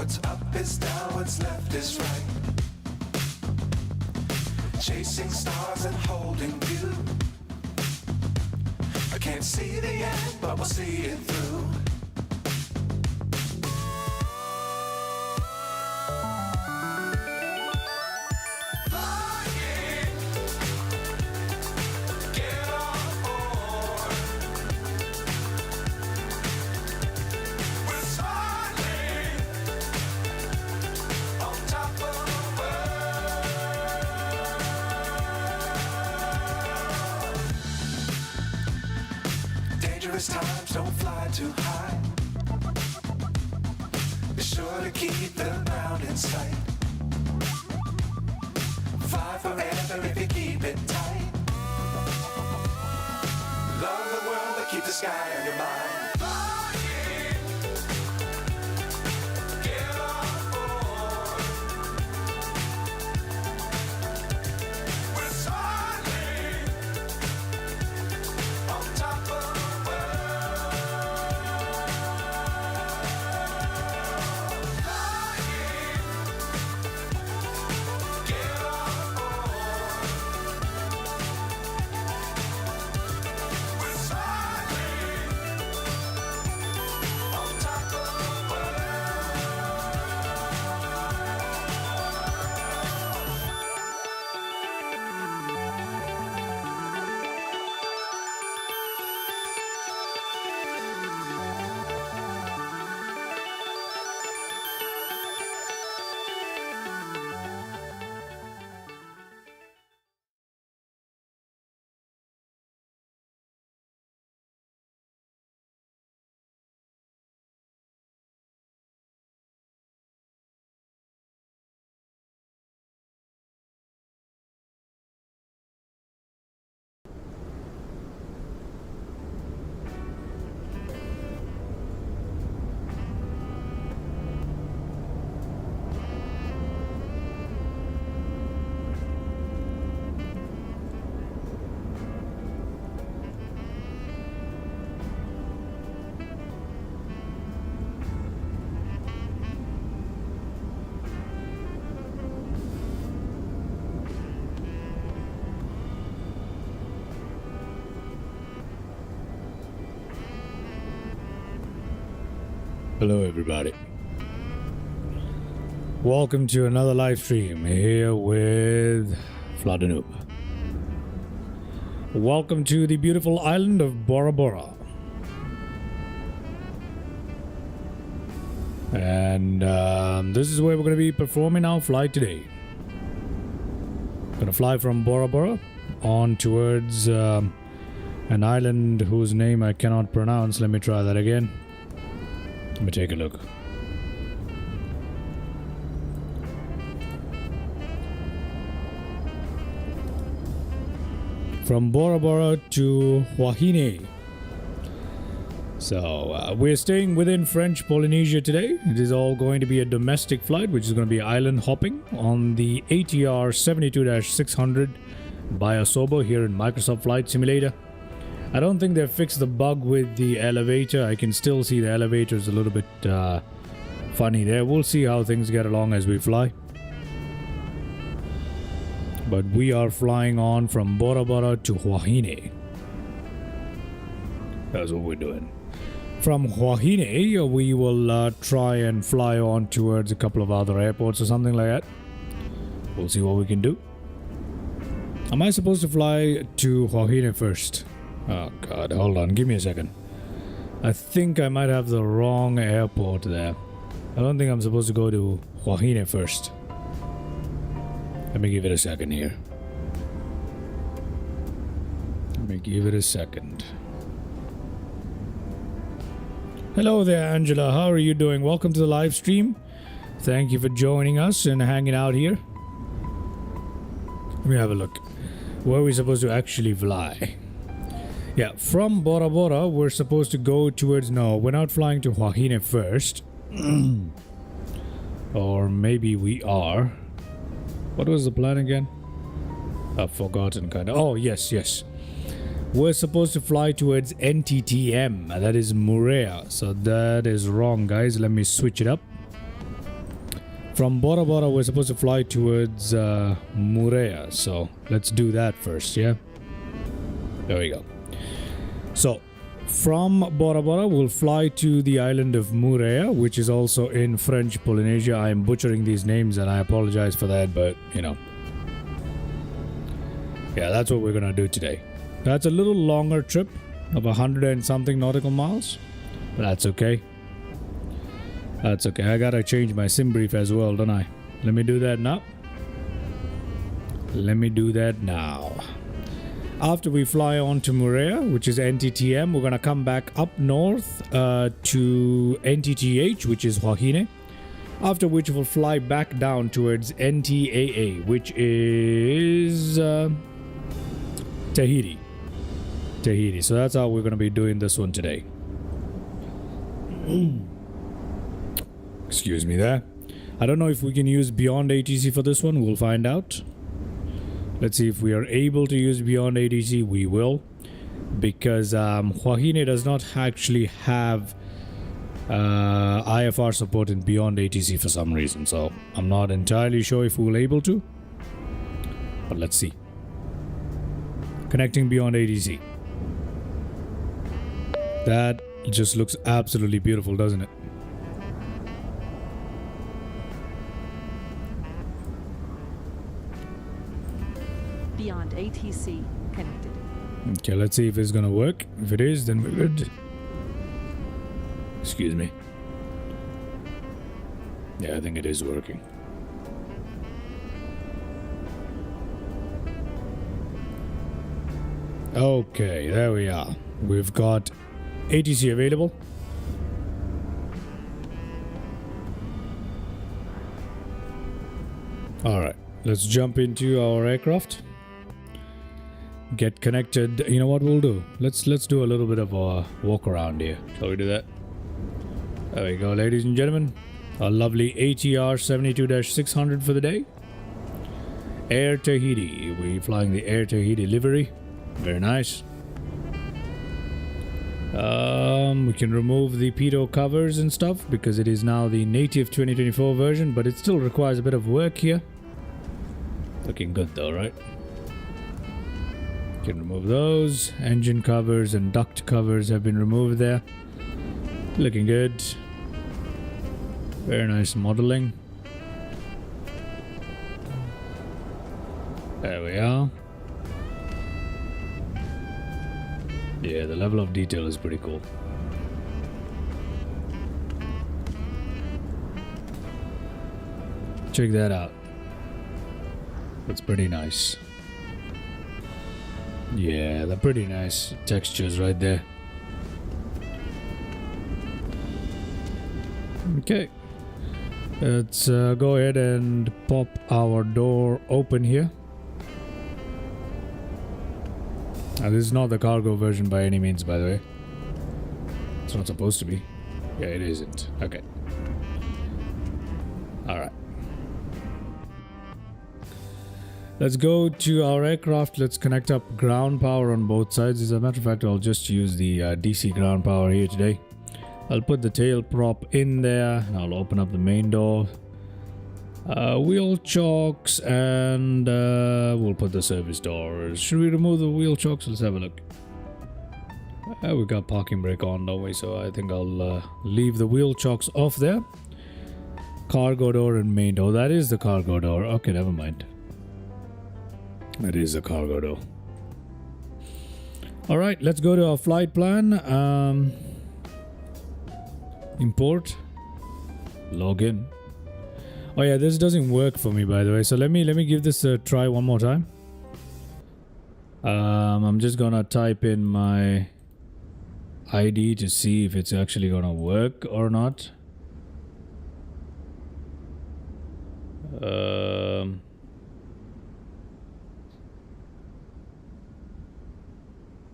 What's up is down, what's left is right. Chasing stars and holding you. I can't see the end, but we'll see it through. Times don't fly too high. Be sure to keep the ground in sight. Fly forever if you keep it tight. Love the world but keep the sky on your mind. Hello everybody. Welcome to another live stream here with Noob. Welcome to the beautiful island of Bora. And this is where we're going to be performing our flight today. Going to fly from Bora on towards an island whose name I cannot pronounce. Let me try that again. Let me take a look. From Bora to Huahine. So we're staying within French Polynesia today. It is all going to be a domestic flight, which is going to be island hopping on the ATR 72-600 by Asobo here in Microsoft Flight Simulator. I don't think they've fixed the bug with the elevator. I can still see the elevator is a little bit funny there. We'll see how things get along as we fly. But we are flying on from Bora to Huahine. That's what we're doing. From Huahine, we will try and fly on towards a couple of other airports or something like that. We'll see what we can do. Am I supposed to fly to Huahine first? Oh god, hold on, give me a second. I think I might have the wrong airport there. I don't think I'm supposed to go to Huahine first. Let me give it a second here. Let me give it a second. Hello there, Angela. How are you doing? Welcome to the live stream. Thank you for joining us and hanging out here. Let me have a look. Where are we supposed to actually fly? Yeah, from Bora we're supposed to go towards... No, we're not flying to Huahine first. Or maybe we are. What was the plan again? I've forgotten kind of. Oh, yes. We're supposed to fly towards NTTM. That is Murea. So that is wrong, guys. Let me switch it up. From Bora Bora, we're supposed to fly towards Murea. So let's do that first, yeah? There we go. So from Bora Bora, we'll fly to the island of Murea, which is also in French Polynesia. I am butchering these names and I apologize for that, but you know. Yeah, that's what we're gonna do today. That's a little longer trip of 100 and something nautical miles, but that's okay. That's okay. I gotta change my sim brief as well, don't I? Let me do that now. Let me do that now. After we fly on to Murea, which is NTTM, we're gonna come back up north to NTTH, which is Huahine. After which we'll fly back down towards NTAA, which is Tahiti. Tahiti. So that's how we're gonna be doing this one today. Excuse me there. I don't know if we can use Beyond ATC for this one. We'll find out. Let's see if we are able to use Beyond ATC. We will. Because Huahine does not actually have IFR support in Beyond ATC for some reason. So I'm not entirely sure if we'll able to. But let's see. Connecting Beyond ATC. That just looks absolutely beautiful, doesn't it? Beyond ATC connected. Okay, let's see if it's gonna work. If it is, then we're good. Excuse me. Yeah, I think it is working. Okay, there we are. We've got ATC available. Alright, let's jump into our aircraft. Get connected. You know what we'll do? Let's do a little bit of a walk around here. Shall we do that? There we go, ladies and gentlemen. Our lovely ATR 72-600 for the day. Air Tahiti. We're flying the Air Tahiti livery. Very nice. We can remove the pitot covers and stuff because it is now the native 2024 version, but it still requires a bit of work here. Looking good though, right? Can remove those. Engine covers and duct covers have been removed there. Looking good. Very nice modeling. There we are. Yeah, the level of detail is pretty cool. Check that out. That's pretty nice. Yeah, they're pretty nice textures right there. Okay. Let's go ahead and pop our door open here. Now, this is not the cargo version by any means, by the way. It's not supposed to be. Yeah, it isn't. Okay. Alright. Let's go to our aircraft. Let's connect up ground power on both sides. As a matter of fact, I'll just use the DC ground power here today. I'll put the tail prop in there. And I'll open up the main door. Wheel chocks, and we'll put the service doors. Should we remove the wheel chocks? Let's have a look. We got parking brake on, don't we? So I think I'll leave the wheel chocks off there. Cargo door and main door. That is the cargo door. Okay, never mind. That is the cargo door. Alright, let's go to our flight plan. Import. Login. Oh yeah, this doesn't work for me, by the way. So let me give this a try one more time. I'm just gonna type in my ID to see if it's actually gonna work or not.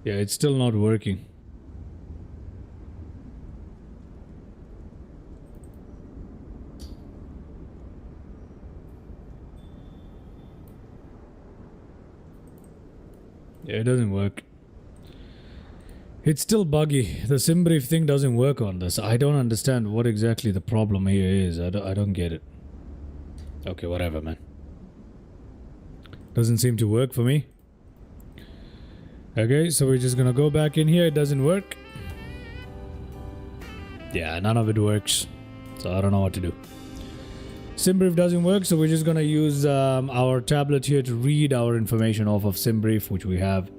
Yeah, it's still not working. Yeah, it doesn't work. It's still buggy. The sim brief thing doesn't work on this. I don't understand what exactly the problem here is. I don't get it. Okay, whatever, man. Doesn't seem to work for me. Okay, so we're just gonna go back in here. It doesn't work. Yeah, none of it works. So I don't know what to do. SimBrief doesn't work, so we're just gonna use our tablet here to read our information off of SimBrief, which we have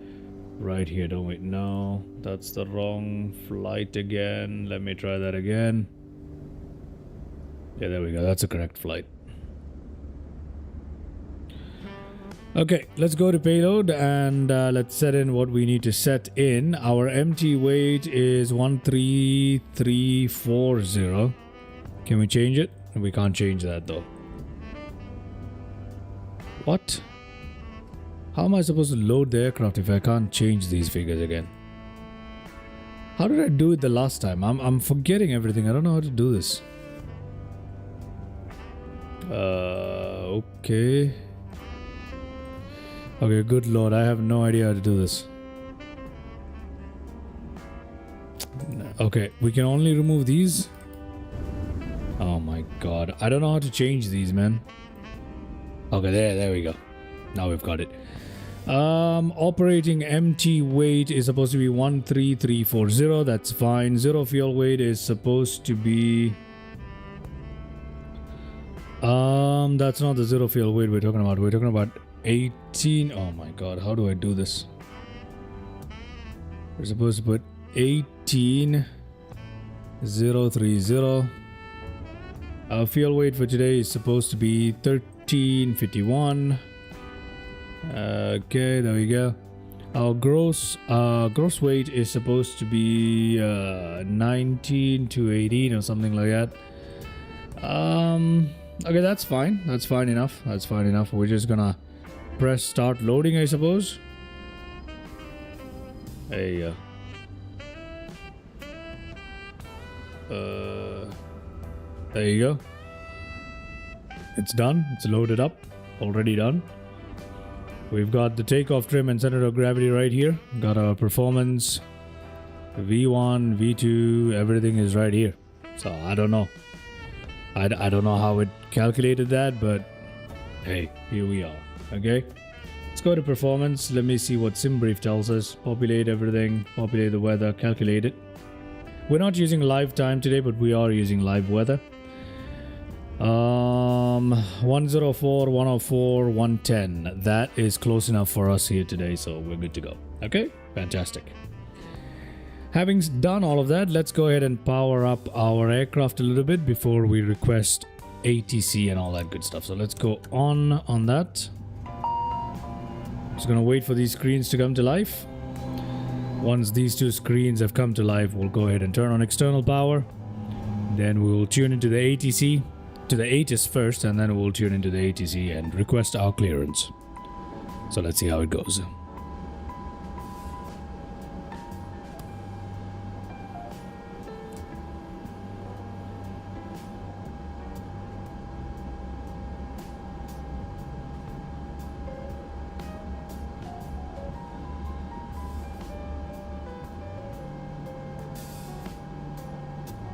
right here, don't we? No, that's the wrong flight again. Let me try that again. Yeah, there we go. That's a correct flight. Okay, let's go to payload and let's set in what we need to set in. Our empty weight is 13340. Can we change it? We can't change that though. What? How am I supposed to load the aircraft if I can't change these figures again? How did I do it the last time? I'm forgetting everything. I don't know how to do this. Okay. Okay, good lord, I have no idea how to do this. Okay, we can only remove these. Oh my god, I don't know how to change these, man. Okay, there we go. Now we've got it. Operating empty weight is supposed to be 13340. That's fine. Zero fuel weight is supposed to be that's not the zero fuel weight we're talking about. We're talking about 18. Oh my god, how do I do this? We're supposed to put 18030. Our fuel weight for today is supposed to be 1351. Okay, there we go. Our gross weight is supposed to be 19 to 18 or something like that. Okay, that's fine. That's fine enough. That's fine enough. We're just gonna press start loading, I suppose. There you go. There you go. It's done. It's loaded up. Already done. We've got the takeoff trim and center of gravity right here. Got our performance, V1, V2, everything is right here. So I don't know. I don't know how it calculated that, but hey, here we are. Okay, let's go to performance. Let me see what SimBrief tells us. Populate everything, populate the weather, calculate it. We're not using live time today, but we are using live weather. 104, 104, 110. That is close enough for us here today, so we're good to go. Okay, fantastic. Having done all of that, let's go ahead and power up our aircraft a little bit before we request ATC and all that good stuff. So let's go on that. Just gonna wait for these screens to come to life. Once these two screens have come to life, we'll go ahead and turn on external power. Then we'll tune into the ATC, to the ATIS first, and then we'll tune into the ATC and request our clearance. So let's see how it goes.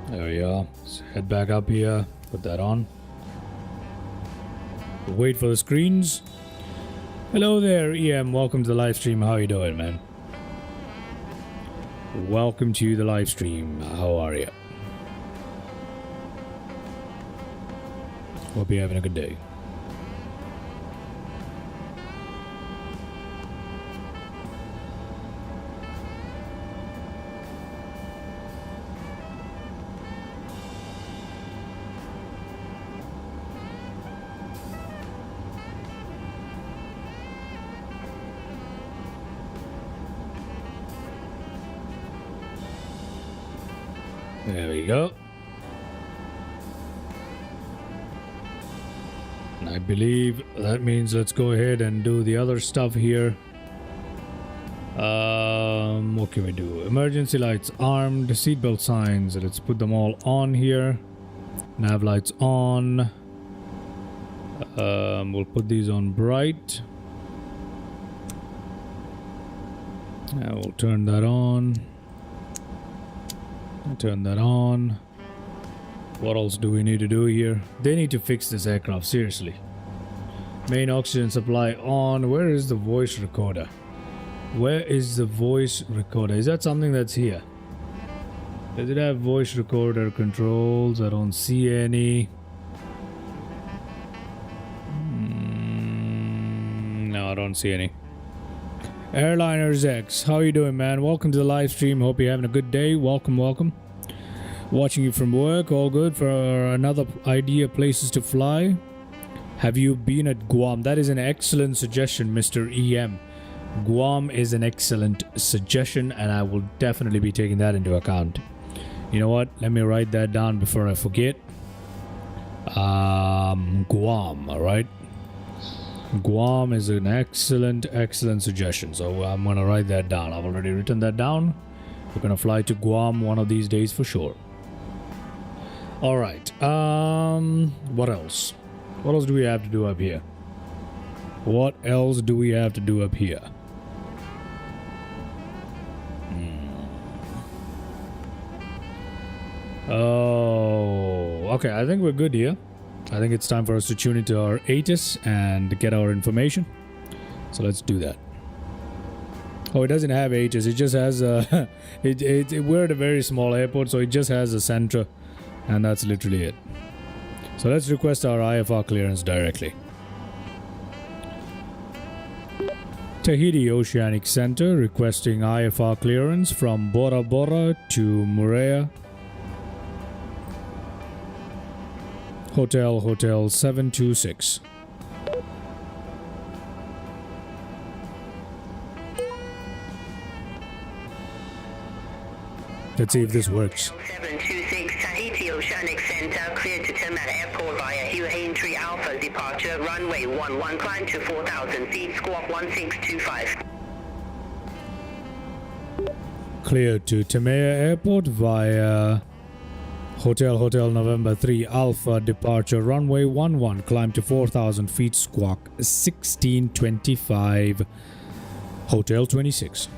There we are. Let's head back up here. Put that on. We'll wait for the screens. Hello there, EM. Welcome to the live stream. How you doing, man? Welcome to the live stream. How are you? Hope you're having a good day. There we go. And I believe that means let's go ahead and do the other stuff here. What can we do? Emergency lights armed, seatbelt signs. Let's put them all on here. Nav lights on. We'll put these on bright. Now we'll turn that on. Turn that on. What else do we need to do here? They need to fix this aircraft, seriously. Main oxygen supply on. Where is the voice recorder? Where is the voice recorder? Is that something that's here? Does it have voice recorder controls? I don't see any. No, I don't see any. Airliners X, how you doing, man? Welcome to the live stream. Hope you're having a good day. Welcome, welcome. Watching you from work, all good. For another idea, places to fly. Have you been at Guam? That is an excellent suggestion, Mr. EM. Guam is an excellent suggestion, and I will definitely be taking that into account. You know what? Let me write that down before I forget. Guam, alright? Guam is an excellent suggestion. So I'm going to write that down. I've already written that down. We're going to fly to Guam one of these days for sure. Alright. What else? What else do we have to do up here? What else do we have to do up here? Oh, okay. I think we're good here. I think it's time for us to tune into our ATIS and get our information. So let's do that. Oh, it doesn't have ATIS. It just has a... we're at a very small airport, so it just has a Centra. And that's literally it. So let's request our IFR clearance directly. Tahiti Oceanic Center requesting IFR clearance from Bora Bora to Moorea. Hotel 726. Let's see if this works. 726 Tahiti Oceanic Center, cleared to Terminal Airport via Huahine 3 Alpha, departure runway 11, climb to 4,000 feet, squawk 1625. Cleared to Temea Airport via Hotel November 3 Alpha, departure runway 11, climb to 4,000 feet, squawk 1625. Hotel 26.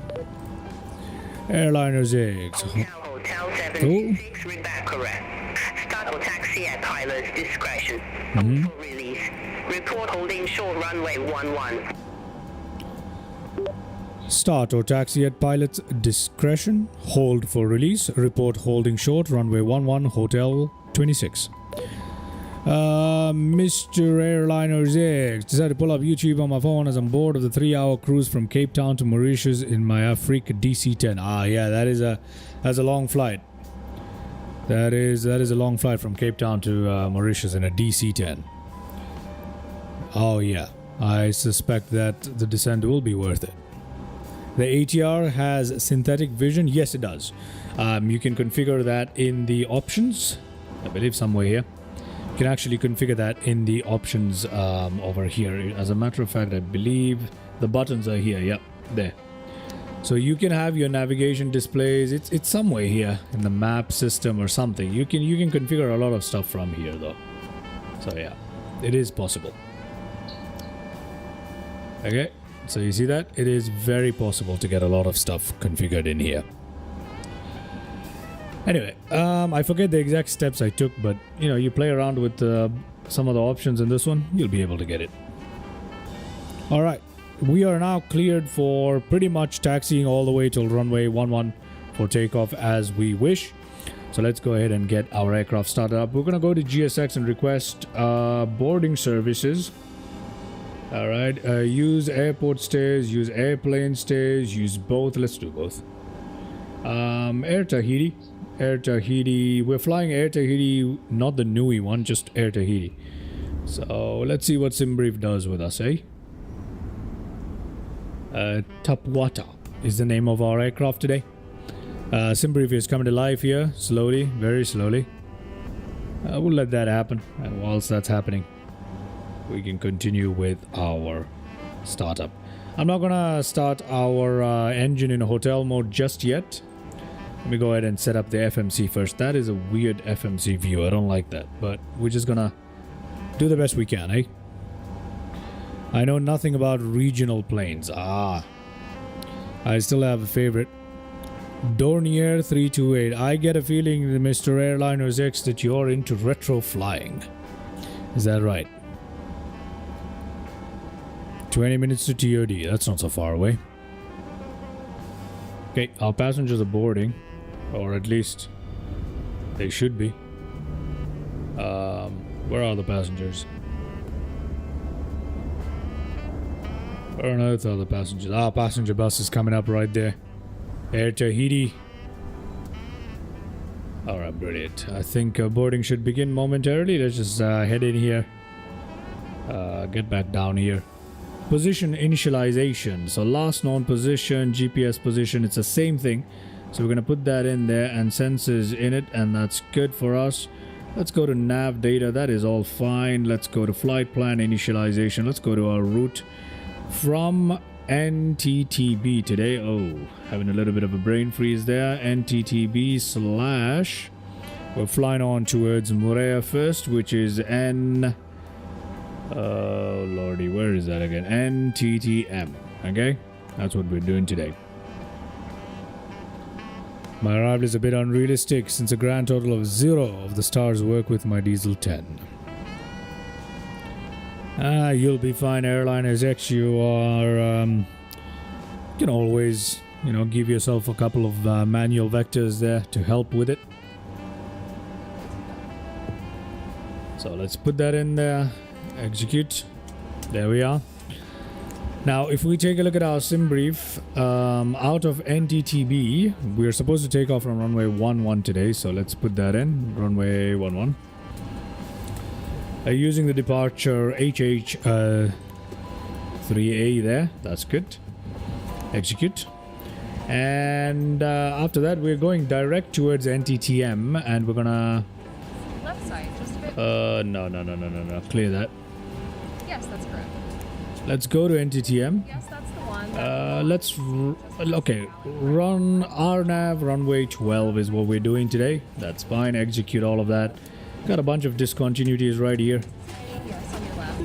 Airliners X. Hotel 726, read back correct. Start or taxi at pilot's discretion. For release. Report holding short runway 11. Start or taxi at pilot's discretion. Hold for release. Report holding short runway 11, Hotel 26. Mr. Airliners X, decided to pull up YouTube on my phone as I'm bored of the 3-hour cruise from Cape Town to Mauritius in my Africa DC-10. Ah, yeah, that's a long flight. That is a long flight from Cape Town to Mauritius in a DC-10. Oh yeah, I suspect that the descent will be worth it. The ATR has synthetic vision. Yes, it does. You can configure that in the options. I believe somewhere here. You can actually configure that in the options over here. As a matter of fact, I believe the buttons are here. Yep, there. So you can have your navigation displays. It's somewhere here in the map system or something. You can configure a lot of stuff from here though. So yeah, it is possible. Okay, so you see that? It is very possible to get a lot of stuff configured in here. Anyway, I forget the exact steps I took, but you know, you play around with some of the options in this one, you'll be able to get it. Alright, we are now cleared for pretty much taxiing all the way till runway 11 for takeoff as we wish. So let's go ahead and get our aircraft started up. We're going to go to GSX and request boarding services. Alright, use airport stays, use airplane stays, use both. Let's do both. Air Tahiti. Air Tahiti. We're flying Air Tahiti, not the Nui one, just Air Tahiti. So let's see what SimBrief does with us, eh? Tapwata is the name of our aircraft today. SimBrief is coming to life here, slowly, very slowly. We'll let that happen, and whilst that's happening, we can continue with our startup. I'm not gonna start our engine in hotel mode just yet. Let me go ahead and set up the FMC first. That is a weird FMC view. I don't like that, but we're just gonna do the best we can, eh? I know nothing about regional planes. I still have a favorite Dornier 328. I get a feeling, Mr. Airliners X, that you're into retro flying. Is that right? 20 minutes to TOD. That's not so far away. Okay, our passengers are boarding. Or at least they should be. Where are the passengers? Where on earth are the passengers? Ah, passenger bus is coming up right there. Air Tahiti. Alright, brilliant. I think boarding should begin momentarily. Let's just head in here. Get back down here. Position initialization. So last known position, GPS position, it's the same thing. So we're going to put that in there and sensors in it, and that's good for us. Let's go to nav data. That is all fine. Let's go to flight plan initialization. Let's go to our route from NTTB today. Oh, having a little bit of a brain freeze there. NTTB slash, we're flying on towards Moorea first, which is N, oh lordy, where is that again? NTTM. Okay, that's what we're doing today. My arrival is a bit unrealistic since a grand total of 0 of the stars work with my diesel 10. You'll be fine, Airliners X. You are, you can always, you know, give yourself a couple of manual vectors there to help with it. So let's put that in there. Execute. There we are. Now, if we take a look at our sim brief, out of NTTB, we're supposed to take off from runway 11 today. So let's put that in. Runway 11. Using the departure HH3A there. That's good. Execute. And after that, we're going direct towards NTTM, and we're gonna... Left side, just a bit. No. Clear that. Yes, that's correct. Let's go to NTTM. Yes, that's the one. Okay, run RNAV runway 12 is what we're doing today. That's fine. Execute all of that. Got a bunch of discontinuities right here. Yes, on your left.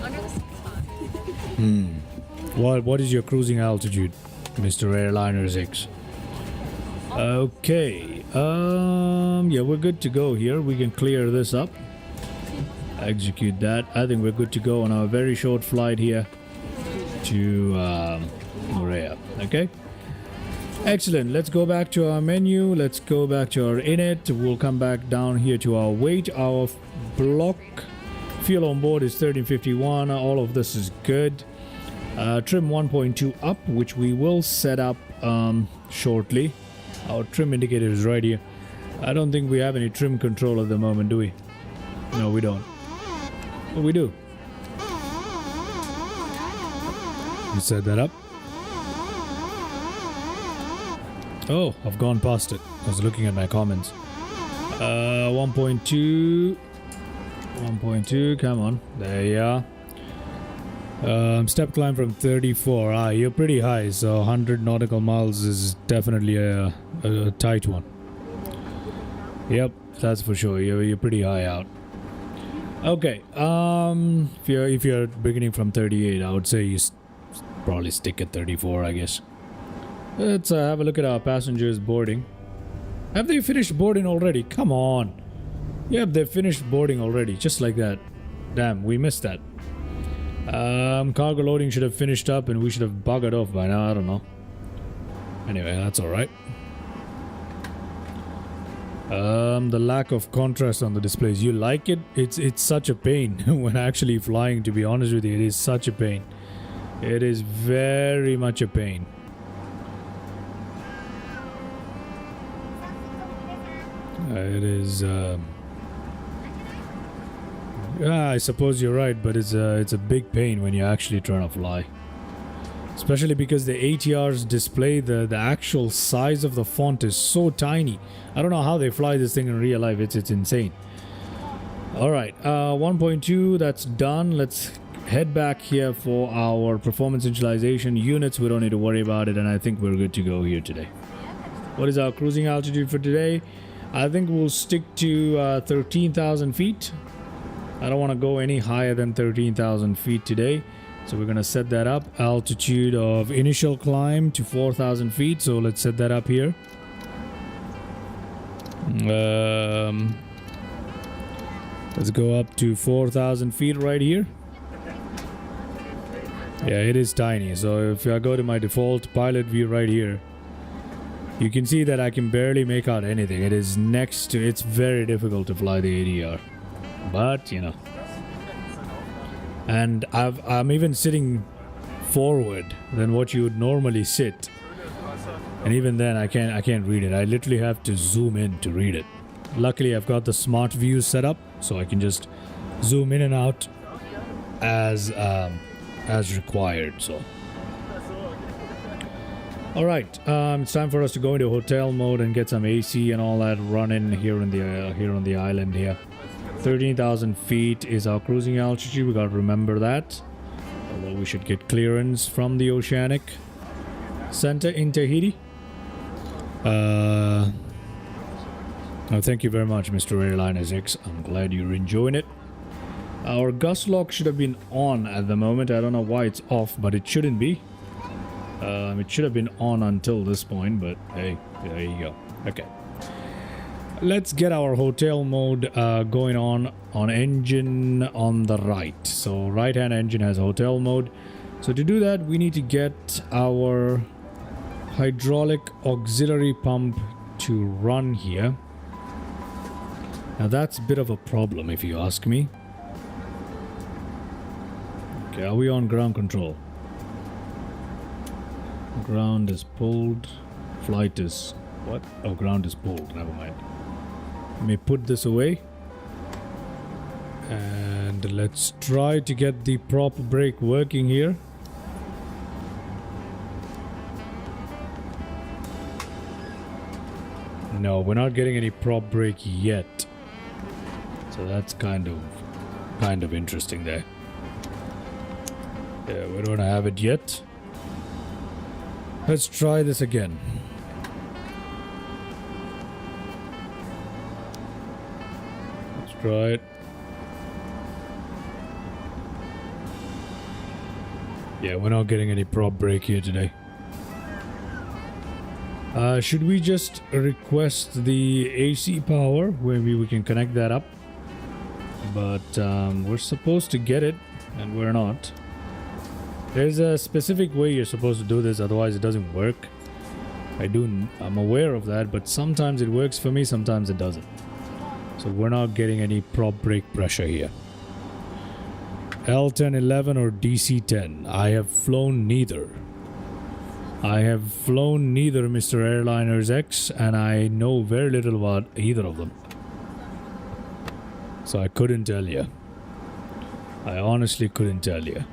Under the seat spot. What is your cruising altitude, Mr. Airliners X? Okay. Yeah, we're good to go here. We can clear this up. Execute that. I think we're good to go on our very short flight here to Moorea. Okay. Excellent. Let's go back to our menu. Let's go back to our init. We'll come back down here to our weight. Our block fuel on board is 1351. All of this is good. Trim 1.2 up, which we will set up shortly. Our trim indicator is right here. I don't think we have any trim control at the moment, do we? No, we don't. Oh, we do. You set that up. Oh, I've gone past it. I was looking at my comments. 1.2. 1.2, come on. There you are. Step climb from 34. You're pretty high, so 100 nautical miles is definitely a tight one. Yep, that's for sure. You're pretty high out. Okay, if you're beginning from 38, I would say you probably stick at 34, I guess. Let's have a look at our passengers boarding. Have they finished boarding already? Come on. Yep, they've finished boarding already, just like that. Damn, we missed that. Cargo loading should have finished up and we should have buggered off by now. I don't know. Anyway, that's alright. The lack of contrast on the displays. You like it? It's such a pain when actually flying, to be honest with you. It is such a pain. It is very much a pain. It is... I suppose you're right, but it's a big pain when you're actually trying to fly. Especially because the ATR's display, the actual size of the font is so tiny. I don't know how they fly this thing in real life. It's insane. Alright, 1.2, that's done. Let's head back here for our performance initialization units. We don't need to worry about it, and I think we're good to go here today. What is our cruising altitude for today? I think we'll stick to 13,000 feet. I don't want to go any higher than 13,000 feet today. So we're going to set that up. Altitude of initial climb to 4,000 feet. So let's set that up here. Let's go up to 4,000 feet right here. Yeah, it is tiny. So if I go to my default pilot view right here, you can see that I can barely make out anything. It is next to, it's very difficult to fly the ADR. But, you know. And I'm even sitting forward than what you would normally sit. And even then I can't read it. I literally have to zoom in to read it. Luckily I've got the smart view set up, so I can just zoom in and out as required. So all right, it's time for us to go into hotel mode and get some AC and all that running here on the island here. 13,000 feet is our cruising altitude. We got to remember that. Although we should get clearance from the Oceanic Center in Tahiti. Oh, thank you very much, Mr. Airliner 6. I'm glad you're enjoying it. Our gust lock should have been on at the moment. I don't know why it's off, but it shouldn't be. It should have been on until this point, but hey, there you go. Okay. Let's get our hotel mode going on engine on the right. So right hand engine has hotel mode. So to do that, we need to get our hydraulic auxiliary pump to run here. Now that's a bit of a problem if you ask me. Okay, are we on ground control? Ground is pulled. Flight is what? Oh, ground is pulled. Never mind. Let me put this away. And let's try to get the prop brake working here. No, we're not getting any prop brake yet. So that's kind of interesting there. Yeah, we don't have it yet. Let's try this again. Let's try it. Yeah, we're not getting any prop brake here today. Should we just request the AC power? Maybe we can connect that up. But we're supposed to get it, and we're not. There's a specific way you're supposed to do this, otherwise it doesn't work. I'm aware of that, but sometimes it works for me, sometimes it doesn't. So we're not getting any prop brake pressure here. L1011 or DC10. I have flown neither. I have flown neither, Mr. Airliners X, and I know very little about either of them. So I couldn't tell you. I honestly couldn't tell you.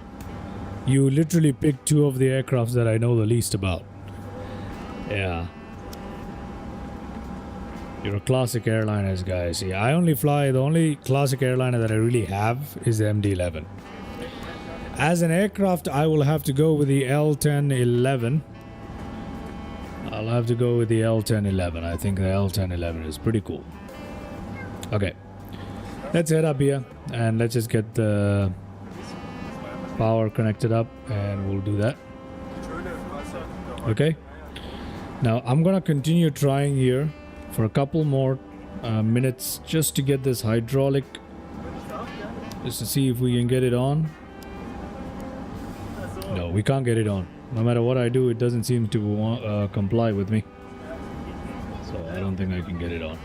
You literally picked two of the aircrafts that I know the least about. Yeah. You're a classic airliners guy. See, I only fly, the only classic airliner that I really have is the MD-11. As an aircraft, I will have to go with the L1011. I'll have to go with the L1011. I think the L1011 is pretty cool. Okay. Let's head up here and let's just get the power connected up and we'll do that. Okay. Now I'm gonna continue trying here for a couple more minutes just to get this hydraulic, just to see if we can get it on. No, we can't get it on. No matter what I do, it doesn't seem to comply with me. So I don't think I can get it on.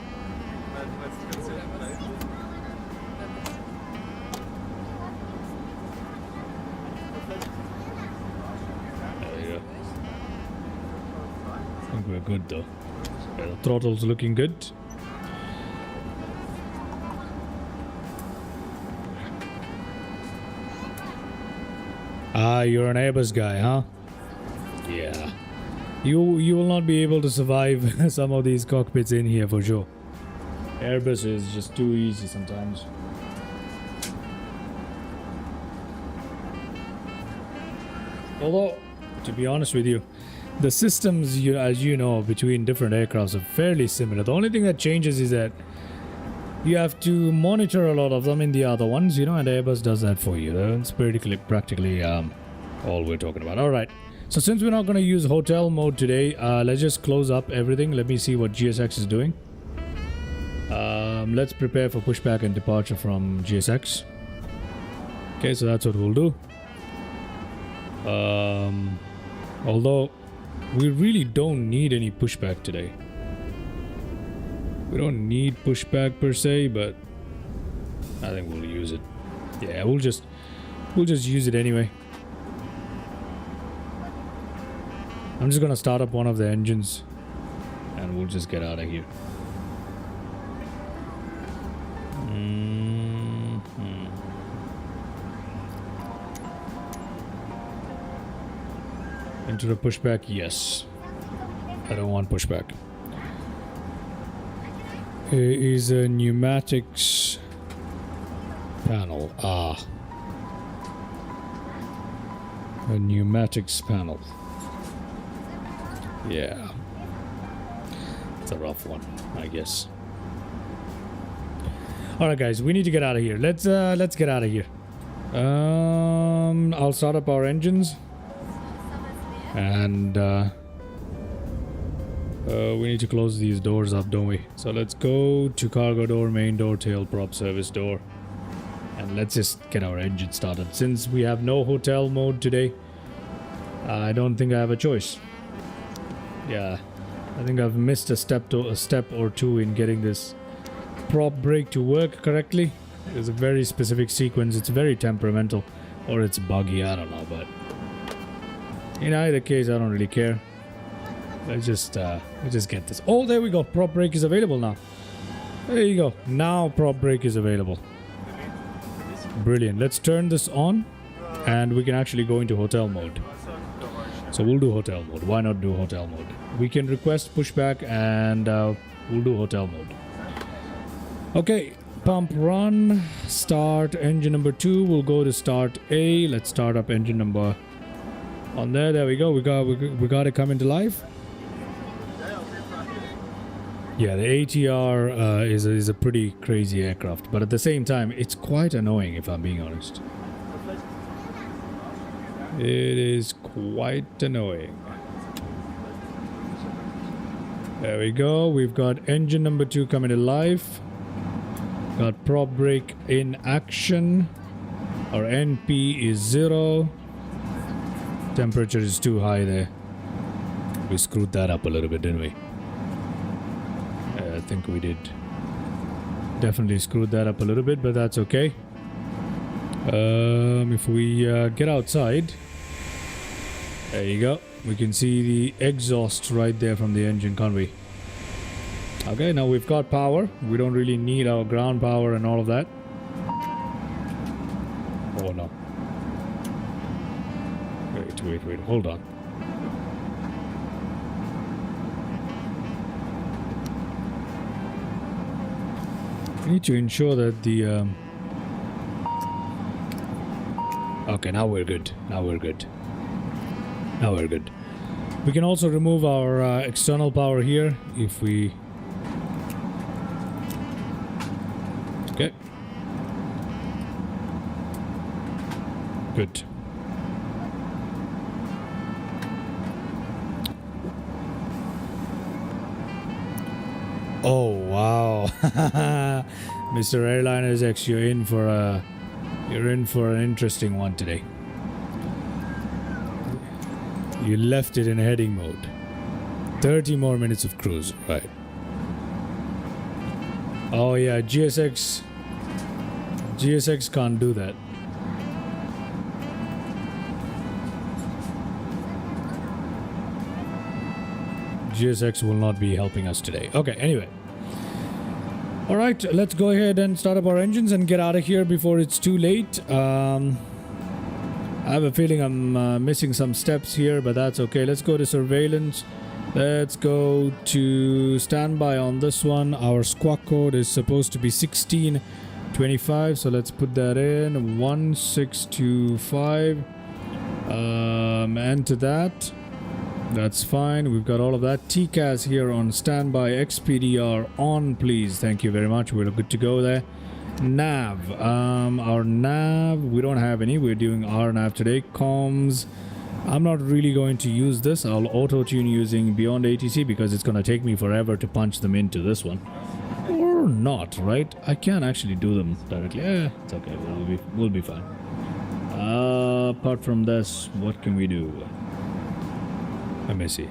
I think we're good though. Yeah, the throttle's looking good. Ah, you're an Airbus guy, huh? Yeah. You will not be able to survive some of these cockpits in here for sure. Airbus is just too easy sometimes. Although, to be honest with you, the systems, as you know, between different aircrafts are fairly similar. The only thing that changes is that you have to monitor a lot of them in the other ones, you know, and Airbus does that for you. That's practically all we're talking about. All right. So since we're not going to use hotel mode today, let's just close up everything. Let me see what GSX is doing. Let's prepare for pushback and departure from GSX. Okay, so that's what we'll do. Although we really don't need any pushback today. We don't need pushback per se, but I think we'll use it. Yeah, we'll just use it anyway. I'm just gonna start up one of the engines and we'll just get out of here. Into the pushback, yes. I don't want pushback. Here is a pneumatics panel. A pneumatics panel. Yeah. It's a rough one, I guess. Alright guys, we need to get out of here. Let's get out of here. I'll start up our engines. And we need to close these doors up, don't we? So let's go to cargo door, main door, tail prop, service door. And let's just get our engine started. Since we have no hotel mode today, I don't think I have a choice. Yeah, I think I've missed a step or two in getting this prop brake to work correctly. It's a very specific sequence. It's very temperamental, or it's buggy, I don't know, but in either case, I don't really care. Let's just get this. Oh, there we go. Prop brake is available now. There you go. Now prop brake is available. Brilliant. Let's turn this on, and we can actually go into hotel mode. So we'll do hotel mode. Why not do hotel mode? We can request pushback, and we'll do hotel mode. Okay. Pump run. Start engine number 2. We'll go to start A. Let's start up engine number. On there we go. We got it coming to life. Yeah, the ATR is a pretty crazy aircraft, but at the same time, it's quite annoying if I'm being honest. It is quite annoying. There we go. We've got engine number 2 coming to life. Got prop brake in action. Our NP is 0. Temperature is too high there. We screwed that up a little bit, didn't we? I think we did. Definitely screwed that up a little bit, but that's okay. If we get outside, there you go. We can see the exhaust right there from the engine, can't we? Okay, now we've got power. We don't really need our ground power and all of that. Oh no. Wait, hold on. We need to ensure that the okay, now we're good. Now we're good. We can also remove our external power here if we... Okay. Good. Oh wow. Mr. Airliners X, you're in for an interesting one today. You left it in heading mode. 30 more minutes of cruise, right? Oh yeah, GSX can't do that. GSX will not be helping us today. Okay, anyway. Alright, let's go ahead and start up our engines and get out of here before it's too late. I have a feeling I'm missing some steps here, but that's okay. Let's go to surveillance. Let's go to standby on this one. Our squawk code is supposed to be 1625, so let's put that in. 1625. Enter that. That's fine. We've got all of that. TCAS here on standby. XPDR on, please. Thank you very much. We're good to go there. Nav. Our nav, we don't have any. We're doing our nav today. Comms. I'm not really going to use this. I'll auto-tune using Beyond ATC because it's going to take me forever to punch them into this one. Or not, right? I can actually do them directly. It's okay. We'll be fine. Apart from this, what can we do? Let me see.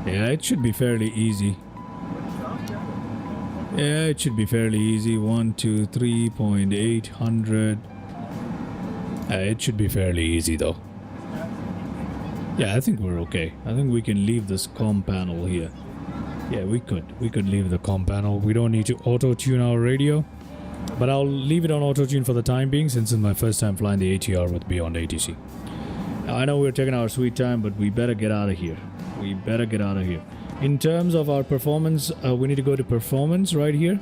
Yeah, it should be fairly easy. Yeah, it should be fairly easy. 123.800. It should be fairly easy though. Yeah, I think we're okay. I think we can leave this comm panel here. Yeah, we could leave the comm panel. We don't need to auto-tune our radio. But I'll leave it on auto-tune for the time being since it's my first time flying the ATR with Beyond ATC. Now, I know we're taking our sweet time, but we better get out of here. We better get out of here. In terms of our performance, we need to go to performance right here.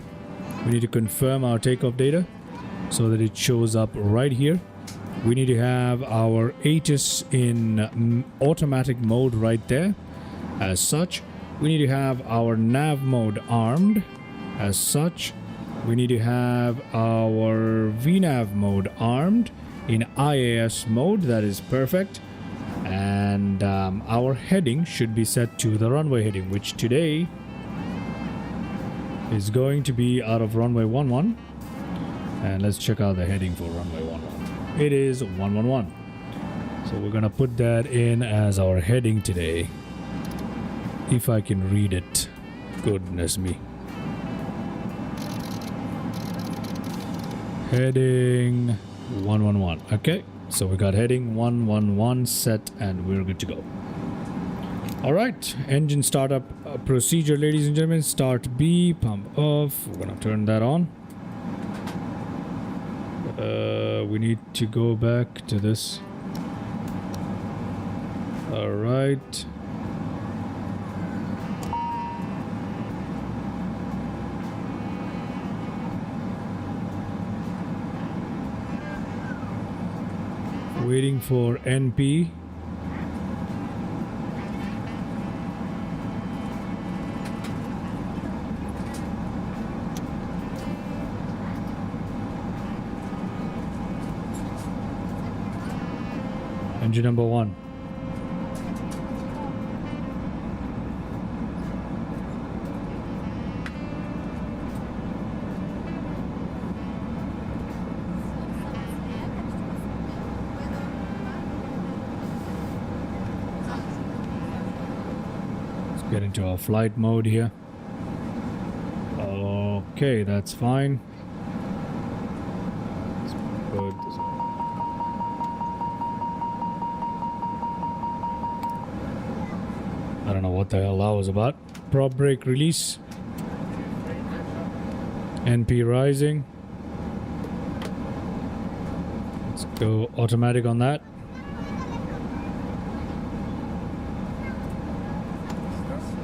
We need to confirm our takeoff data so that it shows up right here. We need to have our ATIS in automatic mode right there. As such, we need to have our nav mode armed. As such, we need to have our VNAV mode armed in IAS mode. That is perfect. And our heading should be set to the runway heading, which today is going to be out of runway 11. And let's check out the heading for runway 11. It is 111. So we're gonna put that in as our heading today. If I can read it. Goodness me. Heading 111. Okay, so we got heading 111 set and we're good to go. All right, engine startup procedure, ladies and gentlemen. Start B, pump off. We're gonna turn that on. We need to go back to this. All right. Waiting for NP. Engine number 1. Get into our flight mode here. Okay, that's fine. Let's put this on. I don't know what the hell that was about. Prop brake release. NP rising. Let's go automatic on that.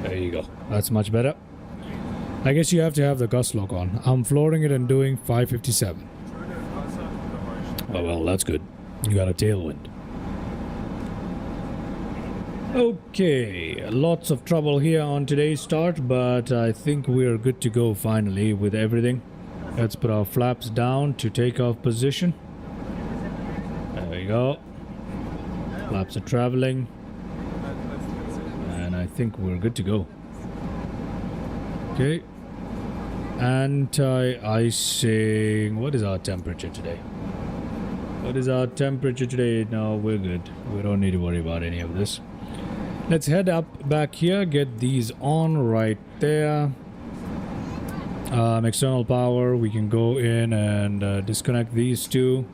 There you go. That's much better. I guess you have to have the gust lock on. I'm flooring it and doing 557. Oh well, that's good. You got a tailwind. Okay, lots of trouble here on today's start, but I think we're good to go finally with everything. Let's put our flaps down to takeoff position. There we go. Flaps are traveling. And I think we're good to go. Okay. Anti-icing. What is our temperature today? What is our temperature today? No, we're good. We don't need to worry about any of this. Let's head up back here. Get these on right there. External power. We can go in and disconnect these two.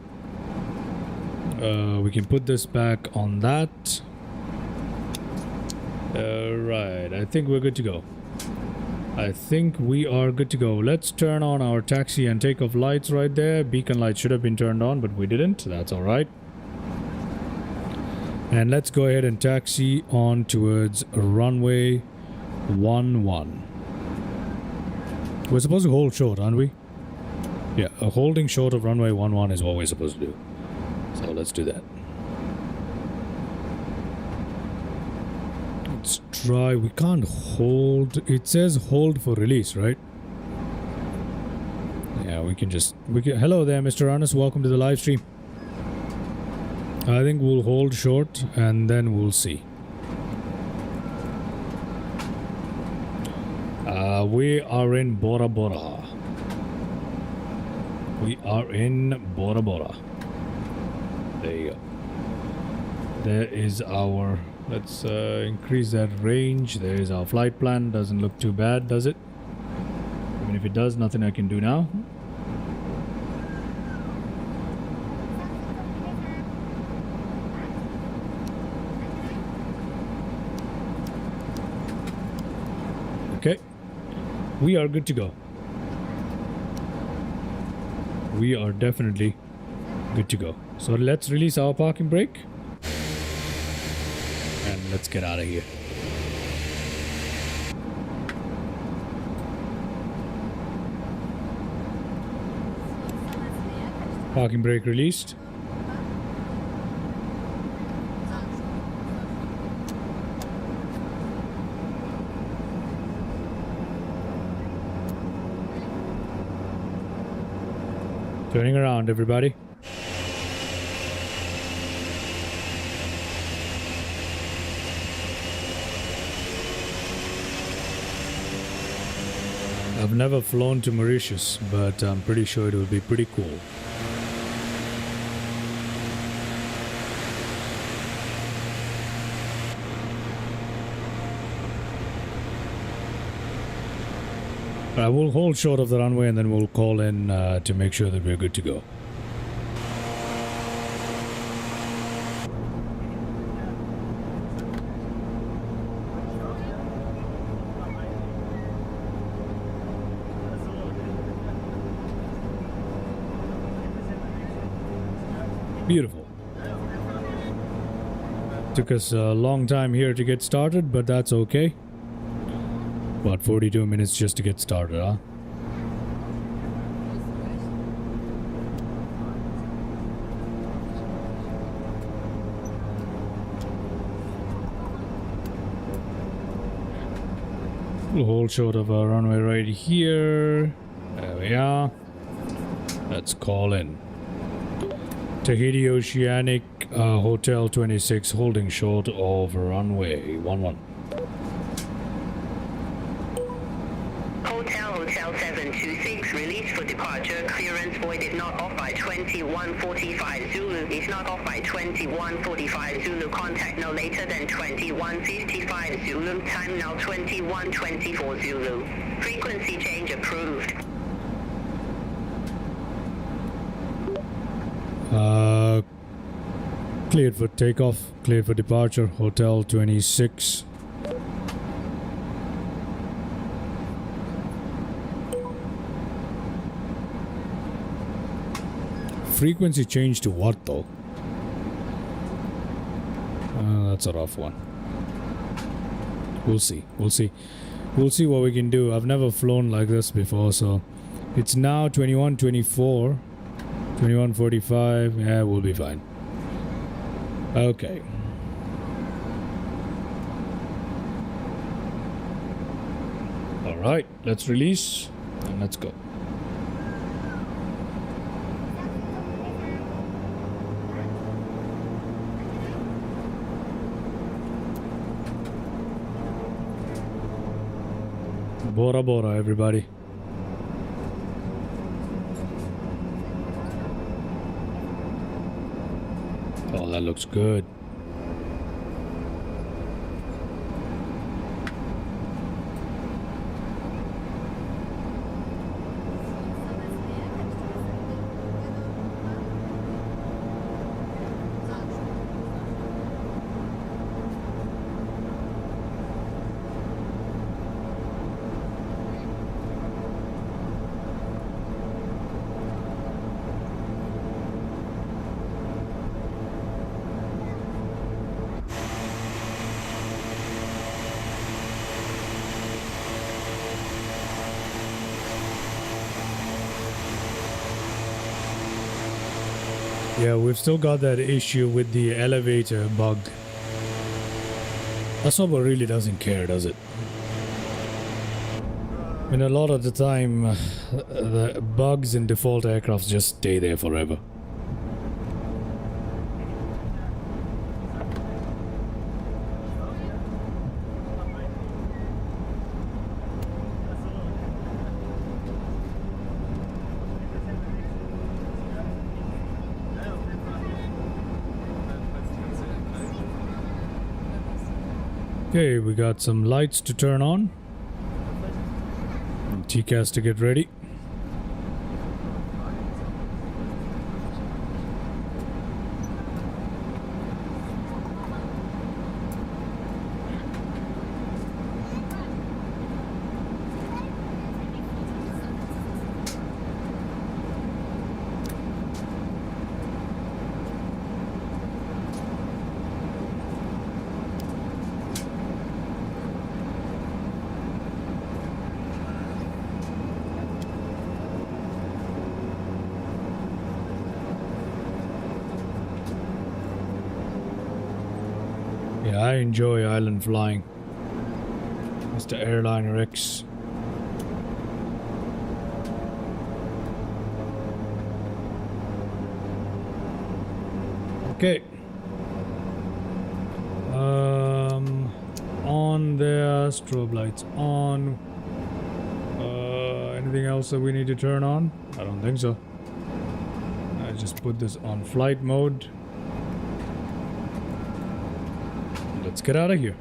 We can put this back on that. Right. I think we're good to go. I think we are good to go. Let's turn on our taxi and takeoff lights right there. Beacon lights should have been turned on, but we didn't. That's all right. And let's go ahead and taxi on towards runway 11. We're supposed to hold short, aren't we? Yeah, holding short of runway 11 is what we're supposed to do. So let's do that. Let's try. We can't hold. It says hold for release, right? Yeah, we can. Hello there, Mr. Ernest. Welcome to the live stream. I think we'll hold short and then we'll see. We are in Bora Bora. We are in Bora Bora. There you go. There is our... Let's increase that range. There is our flight plan. Doesn't look too bad, does it? I mean, if it does, nothing I can do now. Okay. We are good to go. We are definitely good to go. So let's release our parking brake. And let's get out of here. Parking brake released. Turning around, everybody. I've never flown to Mauritius, but I'm pretty sure it will be pretty cool. I will hold short of the runway and then we'll call in to make sure that we're good to go. Beautiful. Took us a long time here to get started, but that's okay. About 42 minutes just to get started, huh? We'll hold short of our runway right here. There we are. Let's call in. Tahiti Oceanic Hotel 26 holding short of runway 11. Hotel 726, release for departure. Clearance void is not off by 21:45 Zulu. Is not off by 21:45 Zulu. Contact no later than 21:55 Zulu. Time now 21:24 Zulu. Frequency change approved. Cleared for takeoff. Cleared for departure. Hotel 26. Frequency change to what though? That's a rough one. We'll see. We'll see. We'll see what we can do. I've never flown like this before, so it's now 21:24, 21:45. Yeah, we'll be fine. Okay. All right, let's release and let's go. Bora Bora, everybody. Oh, that looks good. Yeah, we've still got that issue with the elevator bug. Asobo really doesn't care, does it? I mean, a lot of the time, the bugs in default aircrafts just stay there forever. Okay, we got some lights to turn on. And TCAS to get ready. Yeah, I enjoy island flying. Mr. Airliner X. Okay. On there, strobe lights on. Anything else that we need to turn on? I don't think so. I just put this on flight mode. Let's get out of here.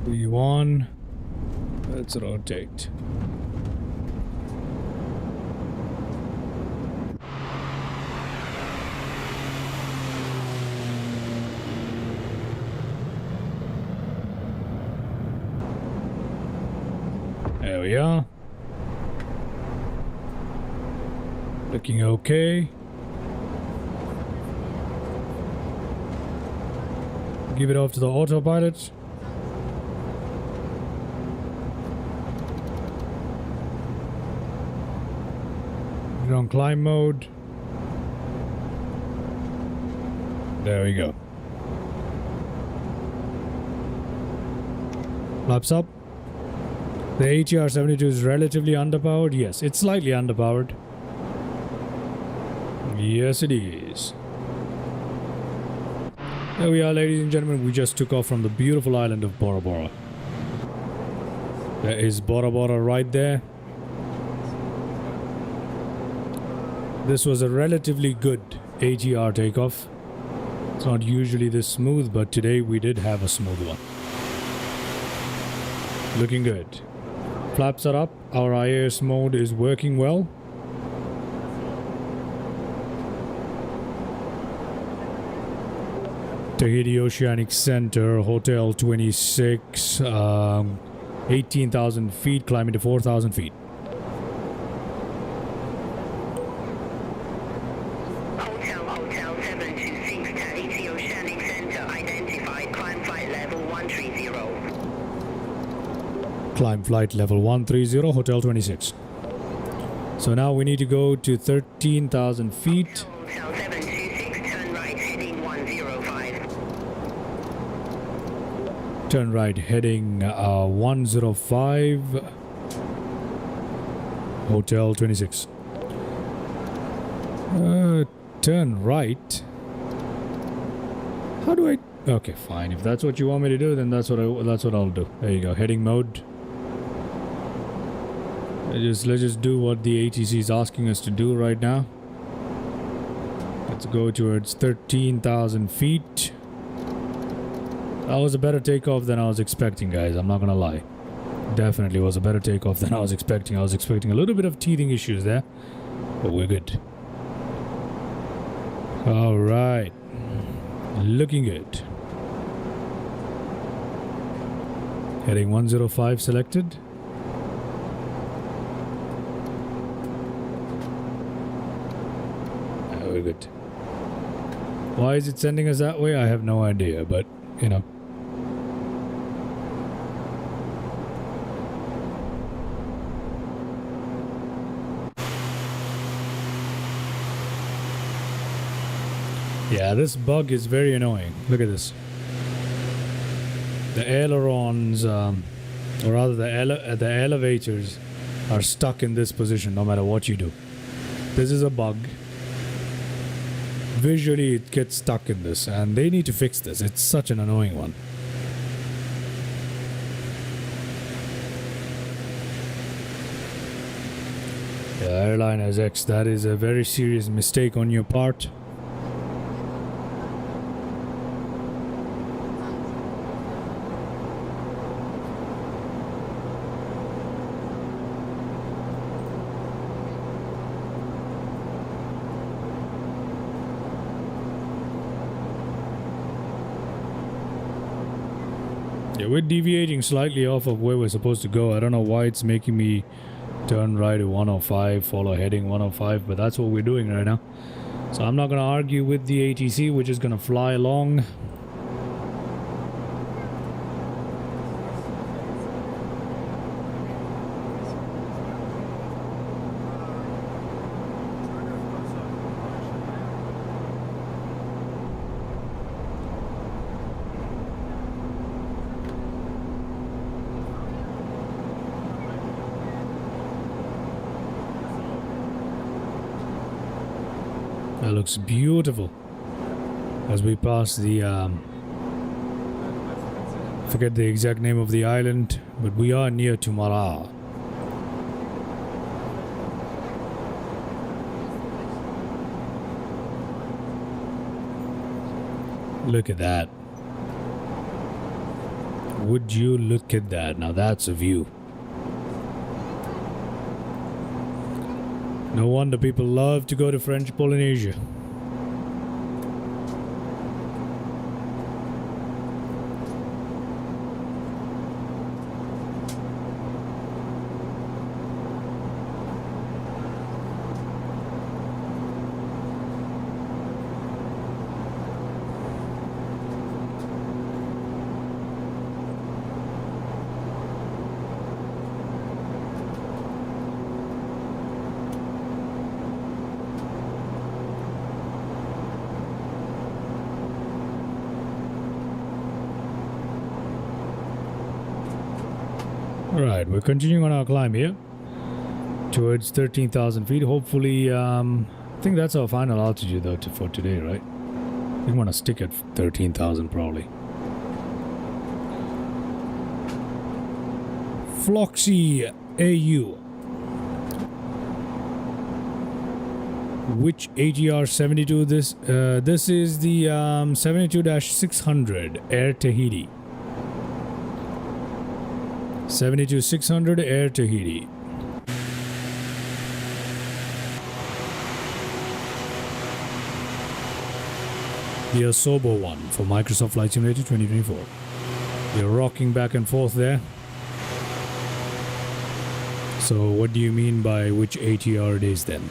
V1. Let's rotate. There we are. Looking okay. Give it off to the autopilot. Put it on climb mode. There we go. Flaps up. The ATR 72 is relatively underpowered. Yes, it's slightly underpowered. Yes, it is. There we are, ladies and gentlemen. We just took off from the beautiful island of Bora Bora. There is Bora Bora right there. This was a relatively good ATR takeoff. It's not usually this smooth, but today we did have a smooth one. Looking good. Flaps are up. Our IAS mode is working well. Tahiti Oceanic Center, Hotel 26, 18,000 feet, climbing to 4,000 feet. Hotel 726, Tahiti Oceanic Center, identified, climb flight level 130. Climb flight level 130, Hotel 26. So now we need to go to 13,000 feet. Hotel 726, turn right, heading 105. Turn right, heading 105. Hotel 26. Turn right. How do I? Okay, fine. If that's what you want me to do, then that's what I'll do. There you go. Heading mode. Let's just do what the ATC is asking us to do right now. Let's go towards 13,000 feet. That was a better takeoff than I was expecting, guys. I'm not gonna lie. Definitely was a better takeoff than I was expecting. I was expecting a little bit of teething issues there, but we're good. All right, looking good. Heading 105 selected. we're good. Why is it sending us that way? I have no idea, but you know. Yeah, this bug is very annoying. Look at this. The ailerons, or rather the elevators are stuck in this position no matter what you do. This is a bug. Visually it gets stuck in this and they need to fix this. It's such an annoying one. Yeah, Airliners X, that is a very serious mistake on your part. Yeah, we're deviating slightly off of where we're supposed to go. I don't know why it's making me turn right at 105, follow heading 105, but that's what we're doing right now. So I'm not going to argue with the ATC, we're just going to fly along. That looks beautiful as we pass the forget the exact name of the island, but we are near to Bora. Look at that. Would you look at that? Now that's a view. No wonder people love to go to French Polynesia. Alright, we're continuing on our climb here towards 13,000 feet. Hopefully, I think that's our final altitude though for today, right? We want to stick at 13,000 probably. Floxy AU. Which ATR 72 this? This is the 72-600 Air Tahiti. 72-600 Air Tahiti. The Asobo one for Microsoft Flight Simulator 2024. You're rocking back and forth there. So what do you mean by which ATR it is then?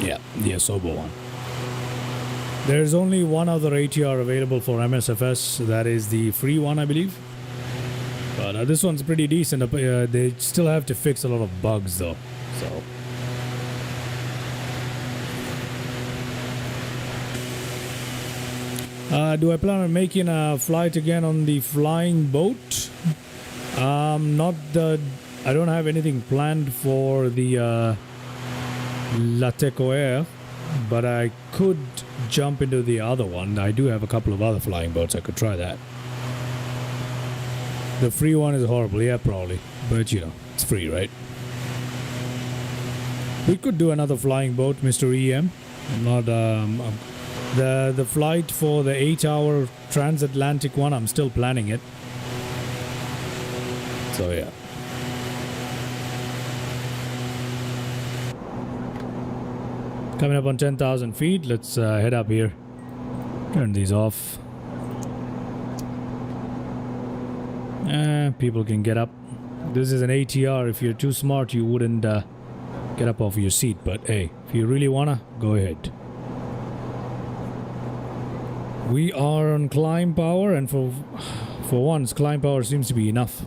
Yeah, the Asobo one. There's only one other ATR available for MSFS. That is the free one, I believe. But this one's pretty decent. They still have to fix a lot of bugs though. So do I plan on making a flight again on the flying boat? I don't have anything planned for the Lateco Air, but I could jump into the other one. I do have a couple of other flying boats. I could try that. The free one is horrible, yeah, probably. But you know, it's free, right? We could do another flying boat, Mr. EM. Not the flight for the 8-hour transatlantic one. I'm still planning it. So yeah. Coming up on 10,000 feet. Let's head up here. Turn these off. People can get up. This is an ATR. If you're too smart, you wouldn't get up off your seat. But hey, if you really wanna, go ahead. We are on climb power, and for once, climb power seems to be enough.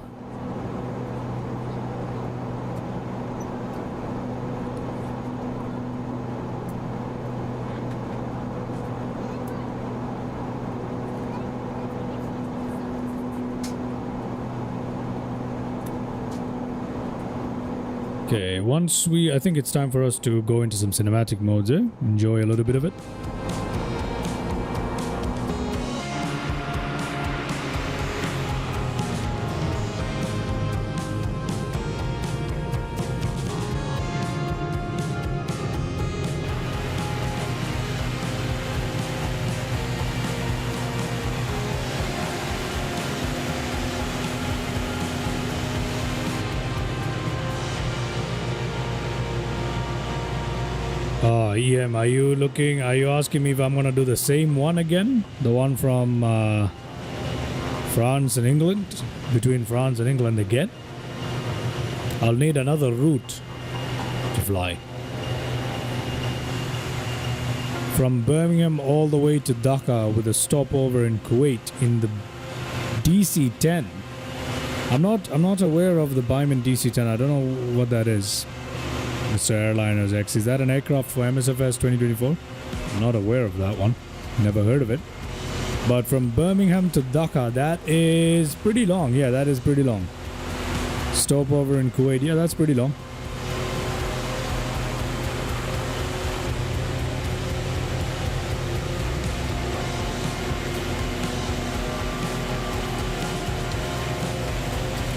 Okay, I think it's time for us to go into some cinematic modes, eh? Enjoy a little bit of it. EM, are you asking me if I'm gonna do the same one again? The one from France and England? Between France and England again? I'll need another route to fly. From Birmingham all the way to Dhaka with a stopover in Kuwait in the DC-10. I'm not aware of the Biman DC-10. I don't know what that is. Mr. Airliners X, is that an aircraft for MSFS 2024? I'm not aware of that one. Never heard of it. But from Birmingham to Dhaka, that is pretty long. Yeah, that is pretty long. Stopover in Kuwait. Yeah, that's pretty long.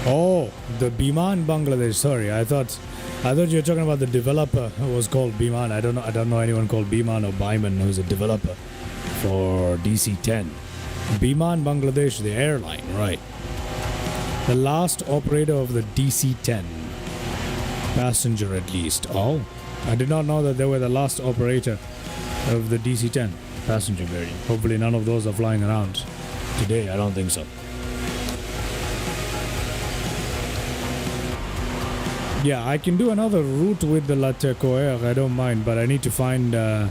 Oh, the Biman Bangladesh. Sorry, I thought you were talking about the developer who was called Biman. I don't know anyone called Biman or Biman who's a developer for DC-10. Biman Bangladesh, the airline, right? The last operator of the DC-10. Passenger at least. Oh, I did not know that they were the last operator of the DC-10 passenger variant. Hopefully none of those are flying around today. I don't think so. Yeah, I can do another route with the Latecoere. I don't mind, but I need to find another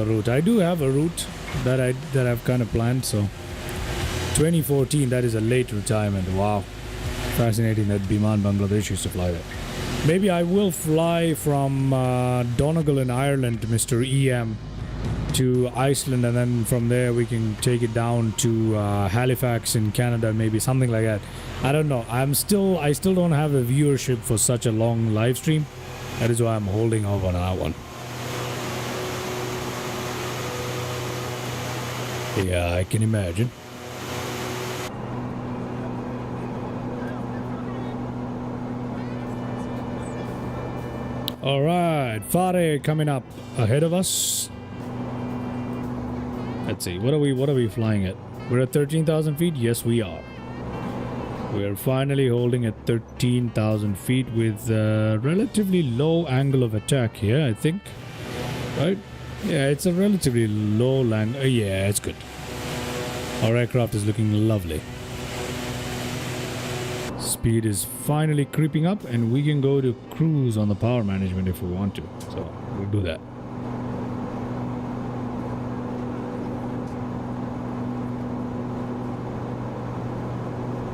route. I do have a route that I've kind of planned. So 2014, that is a late retirement. Wow, fascinating that Biman Bangladesh used to fly that. Maybe I will fly from Donegal in Ireland, Mr. EM, to Iceland, and then from there we can take it down to Halifax in Canada, maybe something like that. I don't know. I still don't have the viewership for such a long live stream. That is why I'm holding off on that one. Yeah, I can imagine. All right, Fare coming up ahead of us. Let's see, what are we flying at? We're at 13,000 feet. Yes, we are. We are finally holding at 13,000 feet with a relatively low angle of attack here, I think. Right? Yeah, it's a relatively low angle. Yeah, it's good. Our aircraft is looking lovely. Speed is finally creeping up, and we can go to cruise on the power management if we want to. So we'll do that.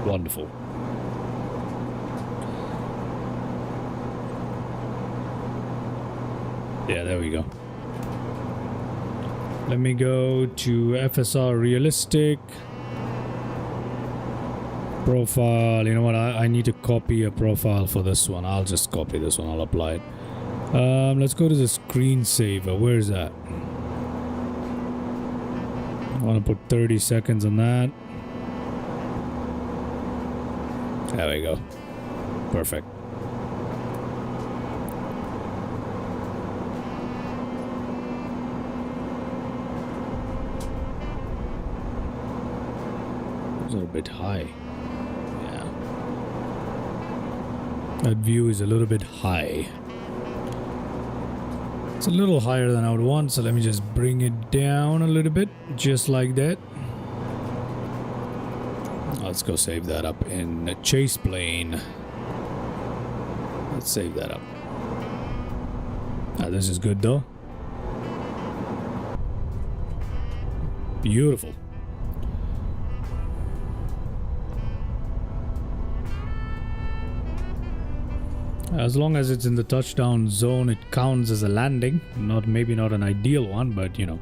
Wonderful. Yeah, there we go. Let me go to FSR Realistic. Profile. You know what? I need to copy a profile for this one. I'll just copy this one. I'll apply it. Let's go to the screensaver. Where is that? I want to put 30 seconds on that. There we go. Perfect. Those are a bit high. Yeah. That view is a little bit high. It's a little higher than I would want, so let me just bring it down a little bit, just like that. Let's go save that up in a chase plane. Let's save that up. This is good though. Beautiful. As long as it's in the touchdown zone, it counts as a landing. Maybe not an ideal one, but you know.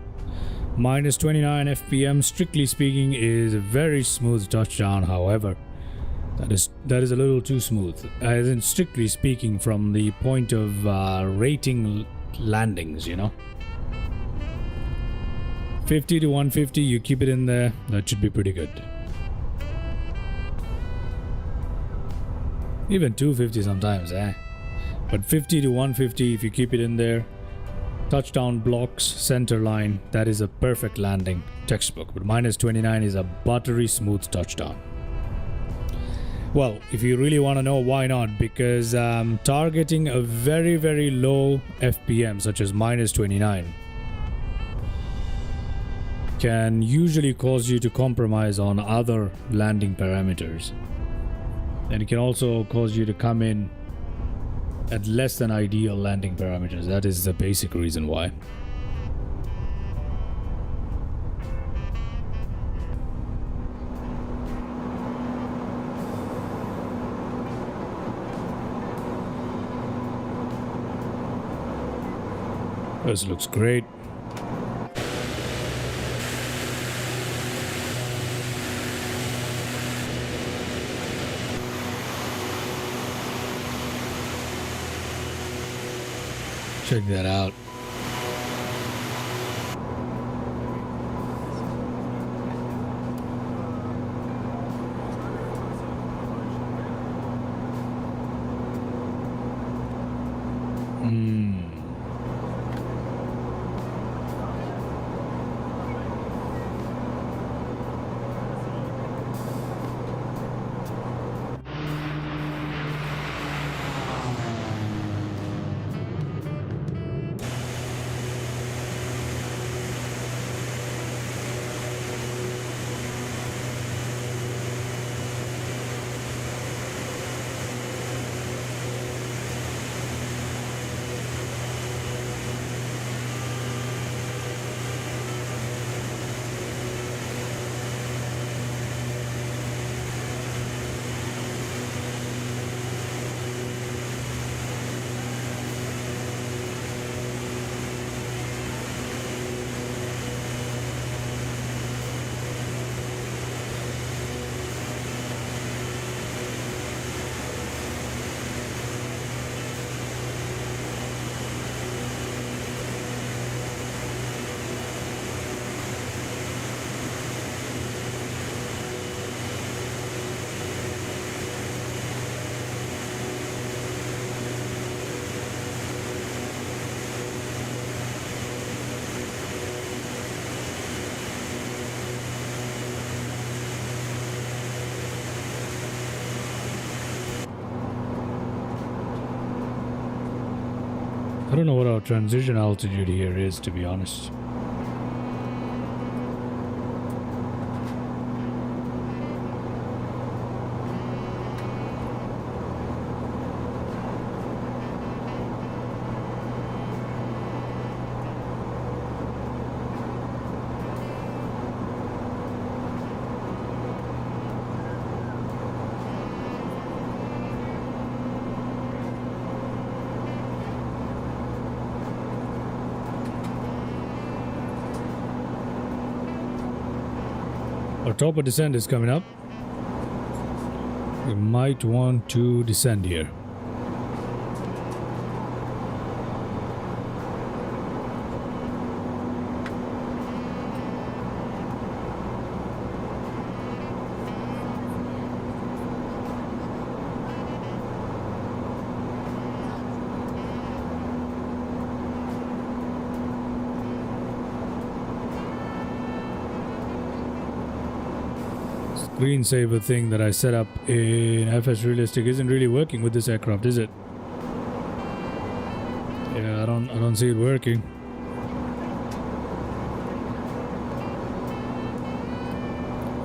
Minus 29 FPM, strictly speaking, is a very smooth touchdown. However, that is a little too smooth. As in, strictly speaking, from the point of rating landings, you know. 50 to 150, you keep it in there. That should be pretty good. Even 250 sometimes, But 50 to 150, if you keep it in there, touchdown blocks, center line, that is a perfect landing, textbook. But minus 29 is a buttery smooth touchdown. Well, if you really want to know, why not? Because targeting a very, very low FPM, such as minus 29, can usually cause you to compromise on other landing parameters. And it can also cause you to come in at less than ideal landing parameters. That is the basic reason why. This looks great. Check that out. I don't know what our transition altitude here is, to be honest. Our top of descent is coming up. We might want to descend here. Screensaver thing that I set up in FS Realistic isn't really working with this aircraft, is it? Yeah, I don't see it working.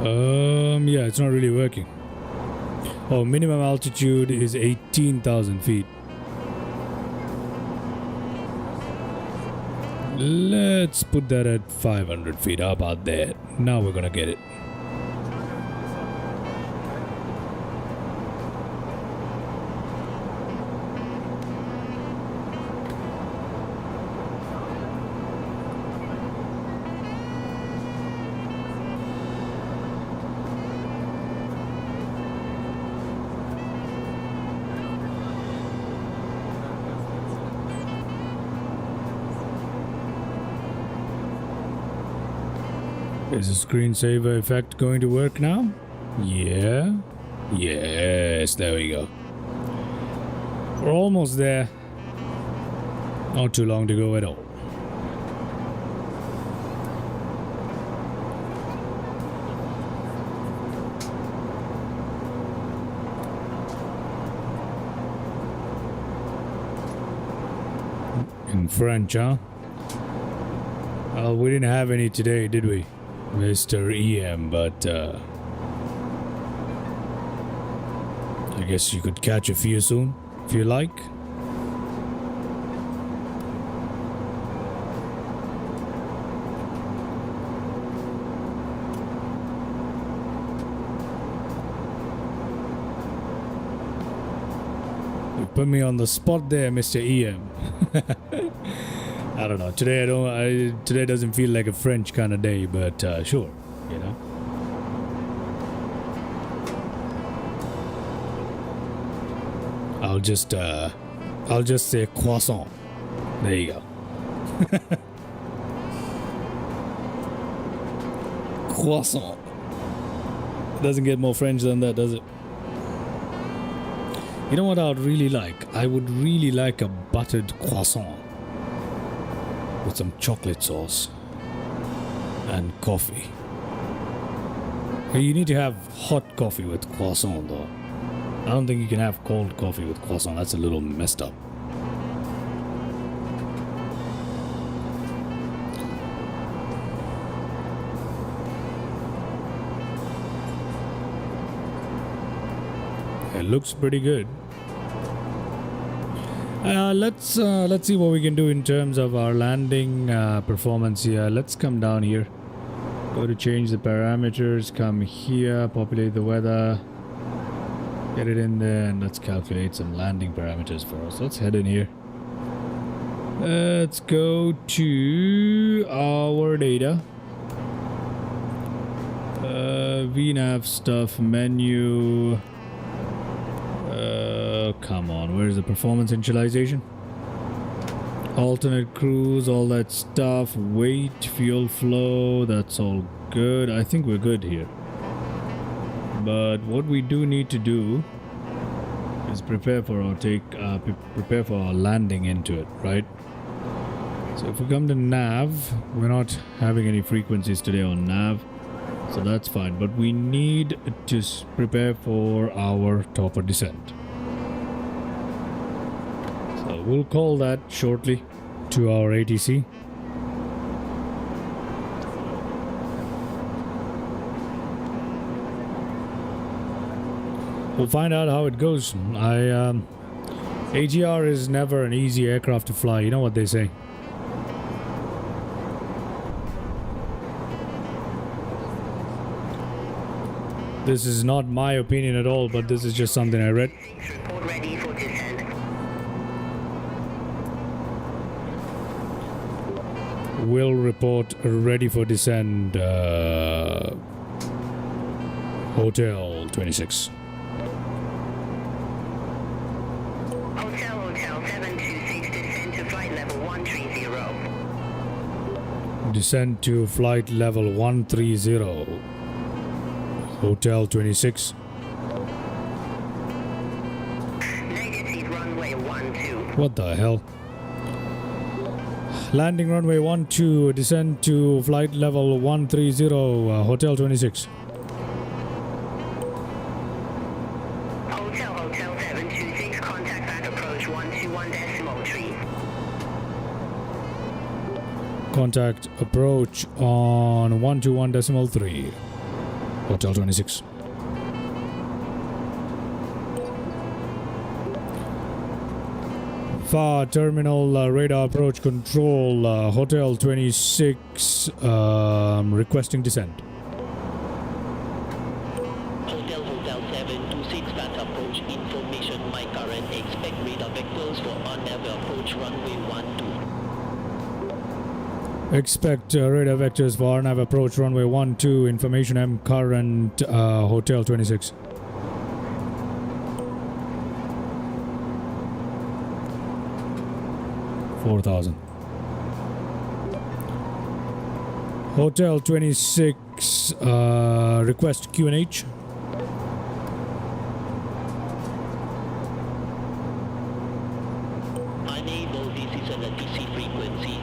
Yeah, it's not really working. Oh, minimum altitude is 18,000 feet. Let's put that at 500 feet. How about that? Now we're gonna get it. Is the screensaver effect going to work now? Yeah. Yes, there we go. We're almost there. Not too long to go at all. In French, huh? Well, we didn't have any today, did we? Mr. EM, but I guess you could catch a few soon, if you like. You put me on the spot there, Mr. EM. I don't know. Today doesn't feel like a French kind of day, but sure, you know. I'll just say croissant. There you go. Croissant. It doesn't get more French than that, does it? You know what I would really like? I would really like a buttered croissant with some chocolate sauce and coffee. You need to have hot coffee with croissant though. I don't think you can have cold coffee with croissant. That's a little messed up. It looks pretty good. Let's see what we can do in terms of our landing performance here. Let's come down here. Go to change the parameters. Come here. Populate the weather. Get it in there, and let's calculate some landing parameters for us. Let's head in here. Let's go to our data. VNAV stuff menu. Come on, where's the performance initialization? Alternate cruise, all that stuff. Weight, fuel flow, that's all good. I think we're good here. But what we do need to do is prepare for our landing into it, right? So if we come to nav, we're not having any frequencies today on nav, so that's fine. But we need to prepare for our topper descent. So we'll call that shortly to our ATC. We'll find out how it goes. ATR is never an easy aircraft to fly. You know what they say. This is not my opinion at all, but this is just something I read. Report ready for descent. Will report ready for descent. Hotel 26. Hotel 726, descend to flight level 130. Descent to flight level 130. Hotel 26. Negative runway 12. What the hell? Landing runway 12, descent to flight level 130, Hotel 26. Hotel 726, contact at approach 121.3. Contact approach on 121.3. Hotel 26. FAR terminal radar approach control, Hotel 26, requesting descent. Hotel 726 that approach information. My current expect radar vectors for on-level approach runway 12. Expect radar vectors for RNAV approach runway 12, information M current, Hotel 26. $4,000. Hotel 26, request QNH. Unable, this is a DC frequency.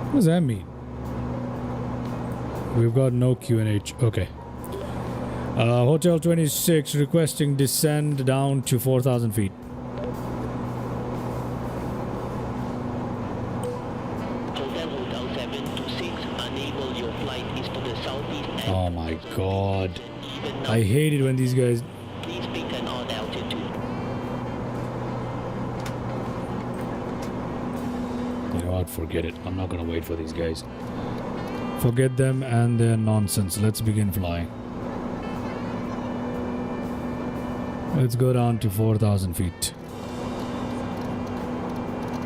What does that mean? We've got no QNH. Okay. Hotel 26 requesting descend down to 4,000 feet. Hotel 726, unable, your flight is to the southeast. And Oh my god. even I hate it when these guys... please pick an odd altitude. You know what? Forget it. I'm not gonna wait for these guys. Forget them and their nonsense. Let's begin flying. Let's go down to 4,000 feet.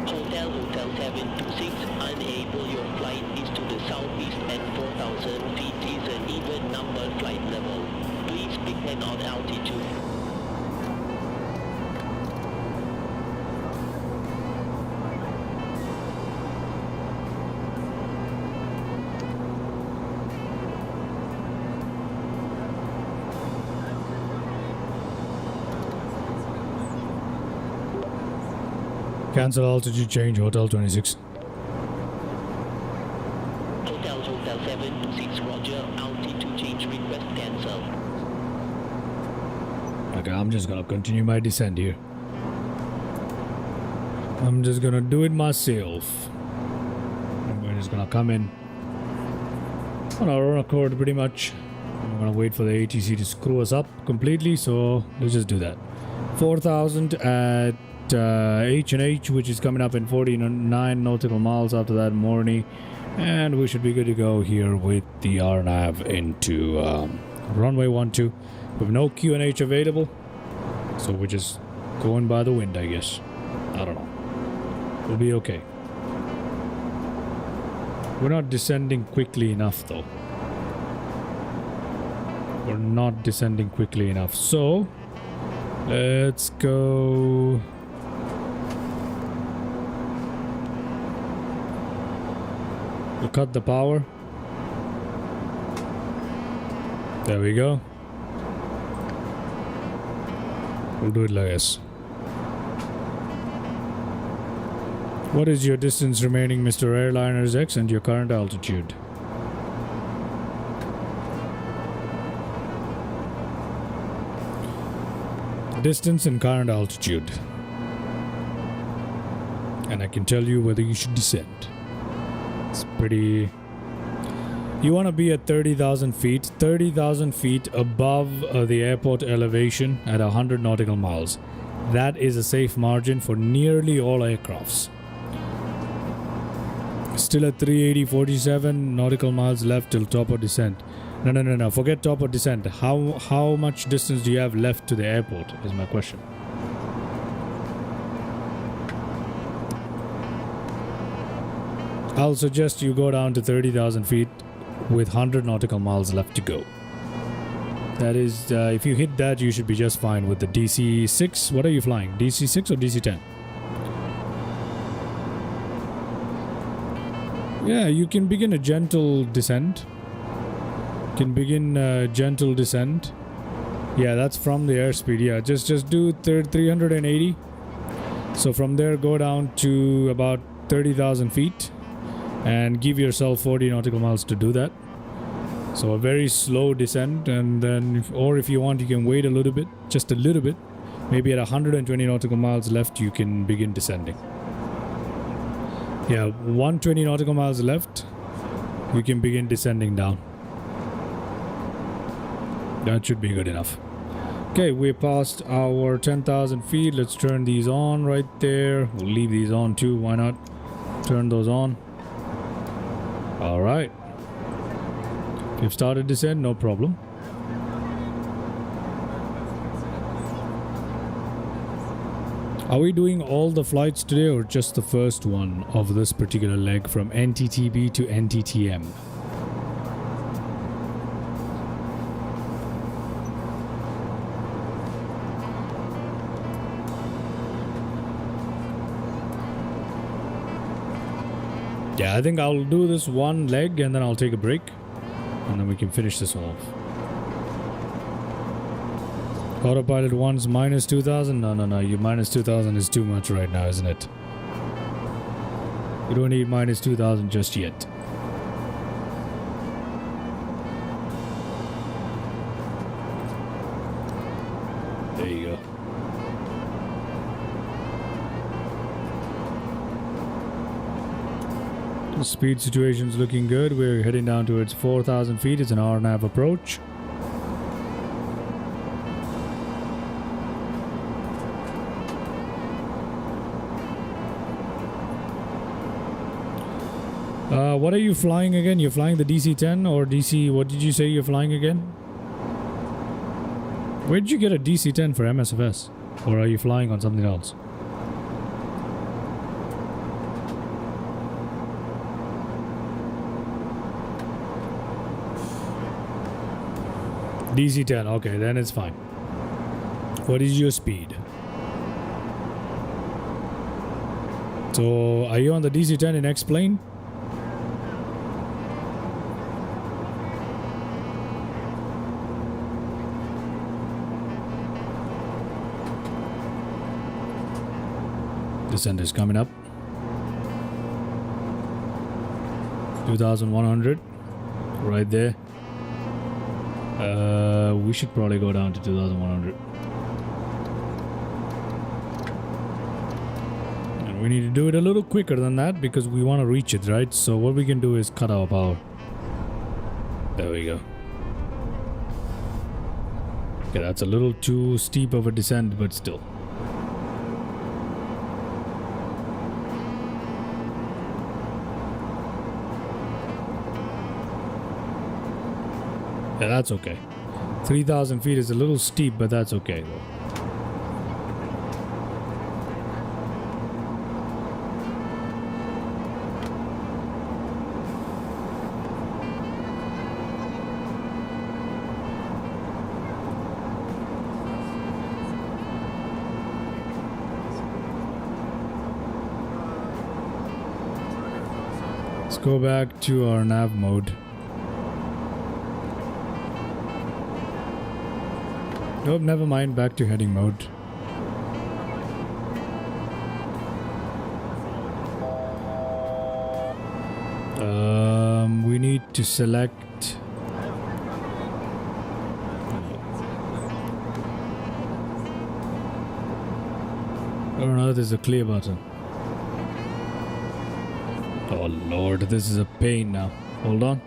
Hotel 726, unable, your flight is to the southeast and 4,000 feet is an even number flight level. Please pick an odd altitude. Cancel altitude change, Hotel 26. Hotel 726, roger, altitude change request cancel. Okay, I'm just gonna continue my descent here. I'm just gonna do it myself. We're just gonna come in on our own accord pretty much. I'm gonna wait for the ATC to screw us up completely, so let's just do that. 4,000 at H&H, which is coming up in 49 nautical miles after that morning, and we should be good to go here with the RNAV into runway 12 with no QNH available, so we're just going by the wind, I guess. I don't know. We'll be okay. We're not descending quickly enough though. We're not descending quickly enough, so let's go. We'll cut the power. There we go. We'll do it like this. What is your distance remaining, Mr. Airliners X, and your current altitude? Distance and current altitude. And I can tell you whether you should descend. It's pretty... You want to be at 30,000 feet. 30,000 feet above the airport elevation at 100 nautical miles. That is a safe margin for nearly all aircrafts. Still at 380.47 nautical miles left till top of descent. No. Forget top of descent. How much distance do you have left to the airport is my question. I'll suggest you go down to 30,000 feet with 100 nautical miles left to go. That is, if you hit that, you should be just fine with the DC-6. What are you flying? DC-6 or DC-10? Yeah, you can begin a gentle descent. Gentle descent. Yeah, that's from the airspeed. Yeah, just do 380. So from there, go down to about 30,000 feet. And give yourself 40 nautical miles to do that. So a very slow descent, and then, or if you want, you can wait a little bit, just a little bit. Maybe at 120 nautical miles left, you can begin descending. Yeah, 120 nautical miles left, you can begin descending down. That should be good enough. Okay, we're past our 10,000 feet. Let's turn these on right there. We'll leave these on too. Why not? Turn those on. All right. We've started descent, no problem. Are we doing all the flights today or just the first one of this particular leg from NTTB to NTTM? Yeah, I think I'll do this one leg and then I'll take a break. And then we can finish this one off. Autopilot 1's minus 2,000? No. You minus 2,000 is too much right now, isn't it? You don't need minus 2,000 just yet. There you go. The speed situation's looking good. We're heading down towards 4,000 feet. It's an hour-and-a-half approach. What are you flying again? You're flying the DC-10 or DC... What did you say you're flying again? Where did you get a DC-10 for MSFS? Or are you flying on something else? DC-10, okay, then it's fine. What is your speed? So, are you on the DC-10 in X-plane? Descent is coming up. 2,100. Right there. We should probably go down to 2,100. And we need to do it a little quicker than that because we want to reach it, right? So what we can do is cut our power. There we go. Okay, that's a little too steep of a descent, but still. Yeah, that's okay. 3,000 feet is a little steep, but that's okay though. Let's go back to our nav mode. Nope, never mind. Back to heading mode. We need to select. Where on earth is the clear button? Oh lord, this is a pain now. Hold on.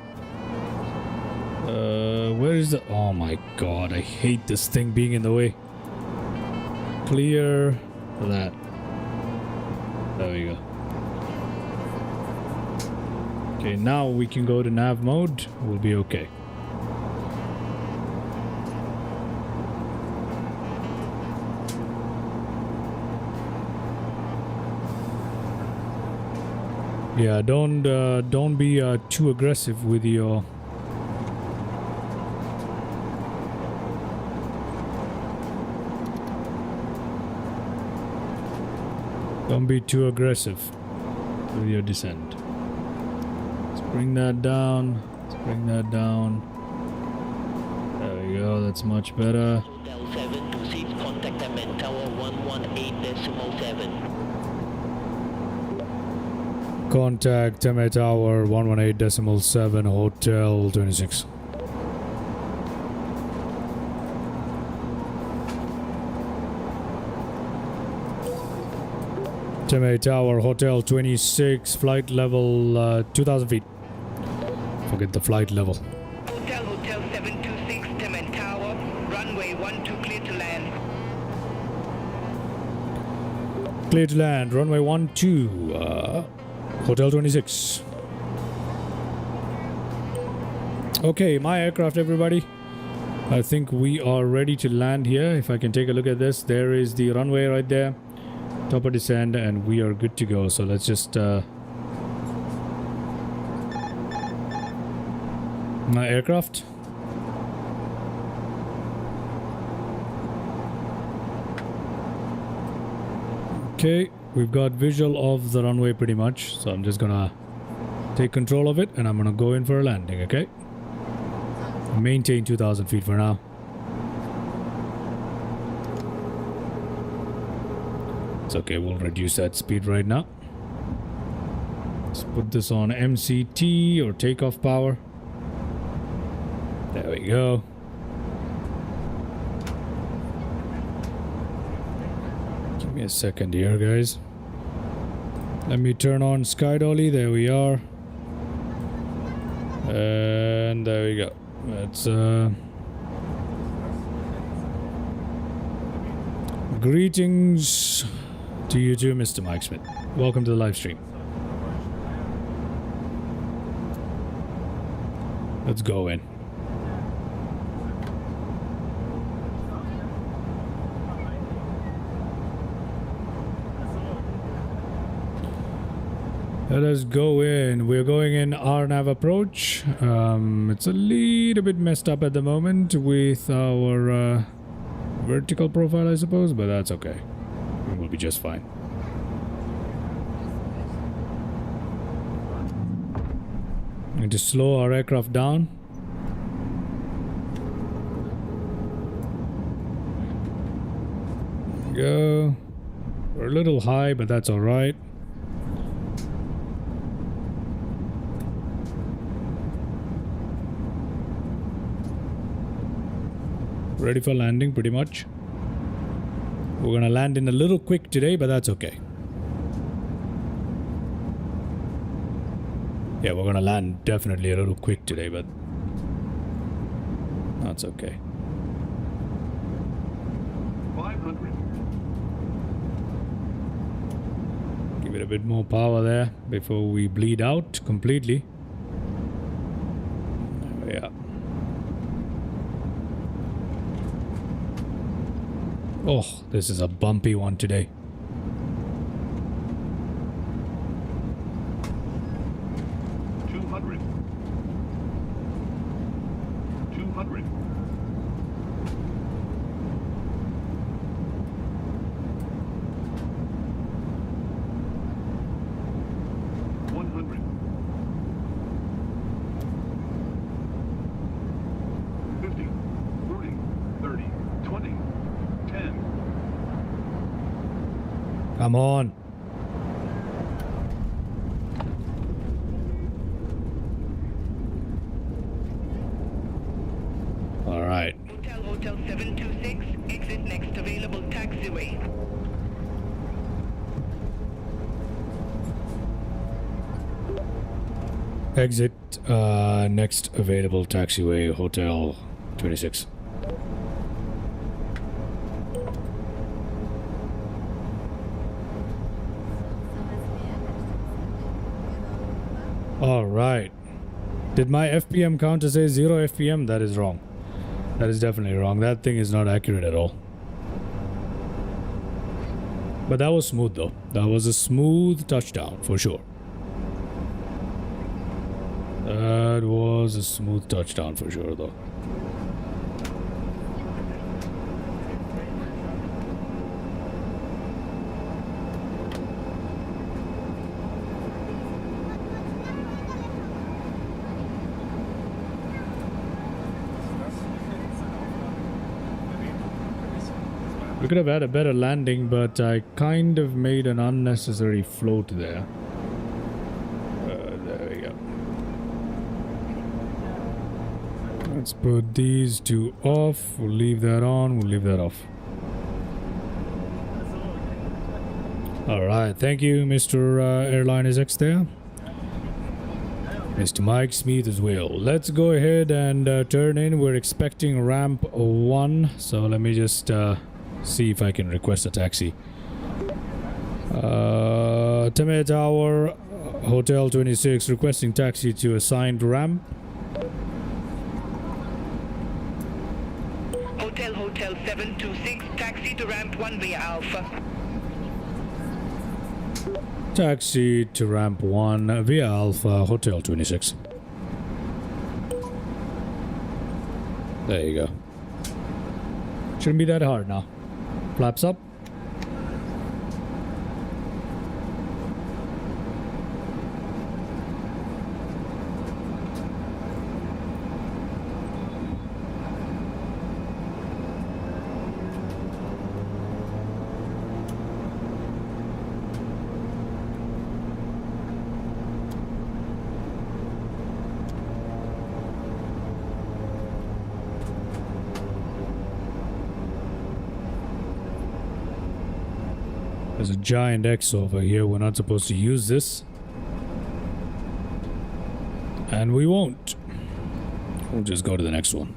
Where is the... Oh my god, I hate this thing being in the way. Clear that. There we go. Okay, now we can go to nav mode. We'll be okay. Yeah, don't be too aggressive with your... Don't be too aggressive with your descent. Let's bring that down. Let's bring that down. There we go. That's much better. Hotel 726, contact them at tower 118.7. Contact Teme Tower 118.7 Hotel 26. Teme Tower Hotel 26, flight level 2,000 feet. Forget the flight level. Hotel 726, Temen Tower runway 12 clear to land. Clear to land, runway 12, Hotel 26. Okay, my aircraft, everybody. I think we are ready to land here. If I can take a look at this, there is the runway right there. Top of descent, and we are good to go. So let's just my aircraft. Okay, we've got visual of the runway pretty much, so I'm just gonna take control of it and I'm gonna go in for a landing. Okay, maintain 2,000 feet for now. It's okay, we'll reduce that speed right now. Let's put this on MCT or takeoff power. There we go. Give me a second here, guys. Let me turn on Sky Dolly. There we are. And there we go. That's greetings to you too, Mr. Mike Smith. Welcome to the live stream. Let's go in. Let us go in. We're going in RNAV approach. It's a little bit messed up at the moment with our vertical profile, I suppose, but that's okay. We'll be just fine. Need to slow our aircraft down. There we go. We're a little high, but that's all right. Ready for landing pretty much. We're gonna land in a little quick today, but that's okay. Yeah, we're gonna land definitely a little quick today, but that's okay. 500. Give it a bit more power there before we bleed out completely. There we are. Oh, this is a bumpy one today. Come on. All right. Hotel 726, exit next available taxiway. Exit next available taxiway, Hotel 26. All right. Did my FPM counter say 0 FPM? That is wrong. That is definitely wrong. That thing is not accurate at all. But that was smooth though. That was a smooth touchdown for sure. That was a smooth touchdown for sure though. We could have had a better landing, but I kind of made an unnecessary float there. There we go. Let's put these two off. We'll leave that on. We'll leave that off. Alright, thank you, Mr. Airline SX there. Mr. Mike Smith as well. Let's go ahead and turn in. We're expecting ramp 1. So let me just see if I can request a taxi. Teme Tower, Hotel 26, requesting taxi to assigned ramp. Hotel 726, taxi to ramp 1 via Alpha. Taxi to ramp 1 via Alpha, Hotel 26. There you go. Shouldn't be that hard now. Flaps up. There's a giant X over here. We're not supposed to use this. And we won't. We'll just go to the next one.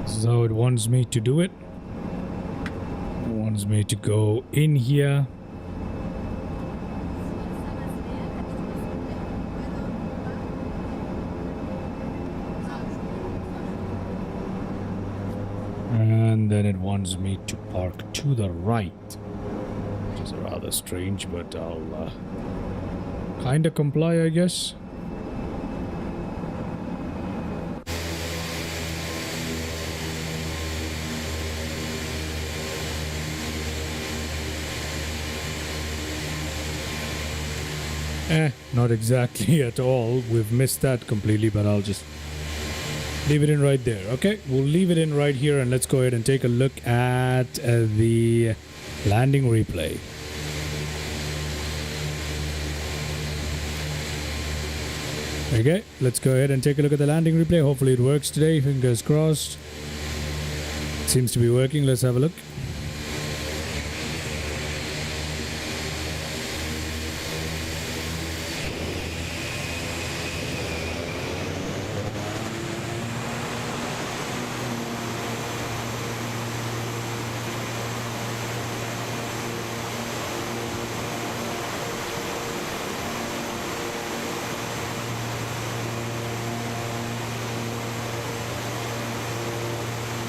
This is how it wants me to do it. It wants me to go in here. And then it wants me to park to the right. Which is rather strange, but I'll kinda comply, I guess. Not exactly at all. We've missed that completely, but I'll just leave it in right there. Okay, we'll leave it in right here, and let's go ahead and take a look at the landing replay. Okay, let's go ahead and take a look at the landing replay. Hopefully it works today. Fingers crossed. Seems to be working. Let's have a look.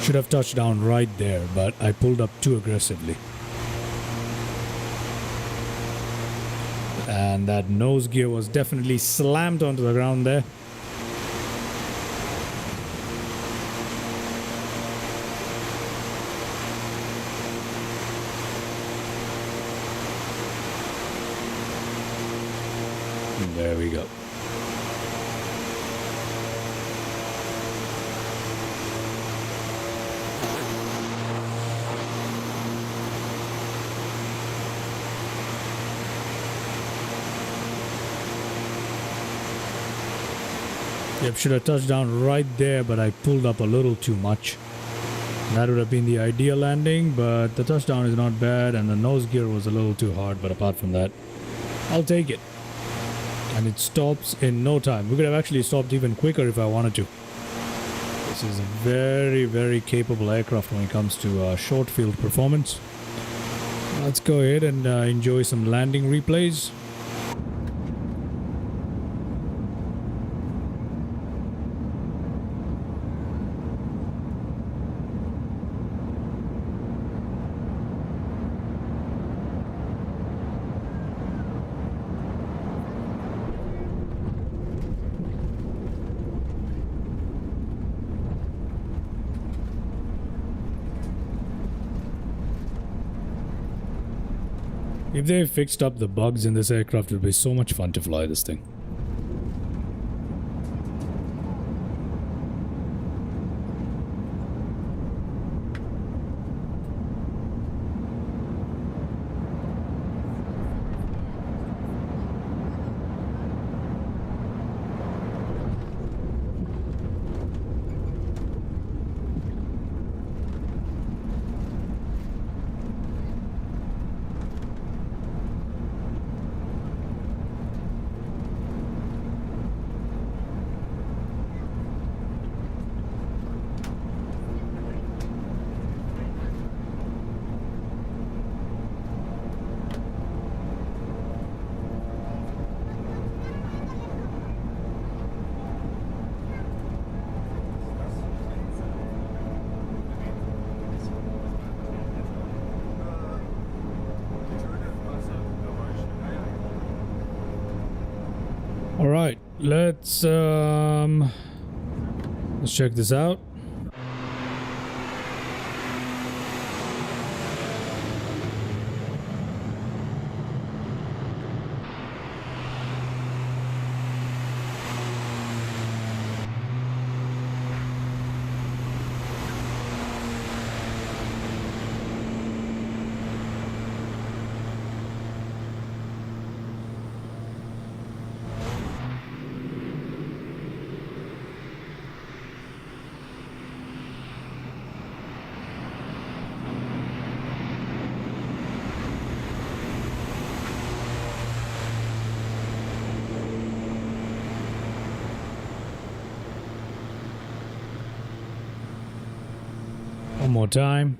Should have touched down right there, but I pulled up too aggressively. And that nose gear was definitely slammed onto the ground there. And there we go. Yep, should have touched down right there, but I pulled up a little too much. That would have been the ideal landing, but the touchdown is not bad, and the nose gear was a little too hard, but apart from that, I'll take it. And it stops in no time. We could have actually stopped even quicker if I wanted to. This is a very, very capable aircraft when it comes to short field performance. Let's go ahead and enjoy some landing replays. If they fixed up the bugs in this aircraft, it would be so much fun to fly this thing. All right, let's check this out. One more time.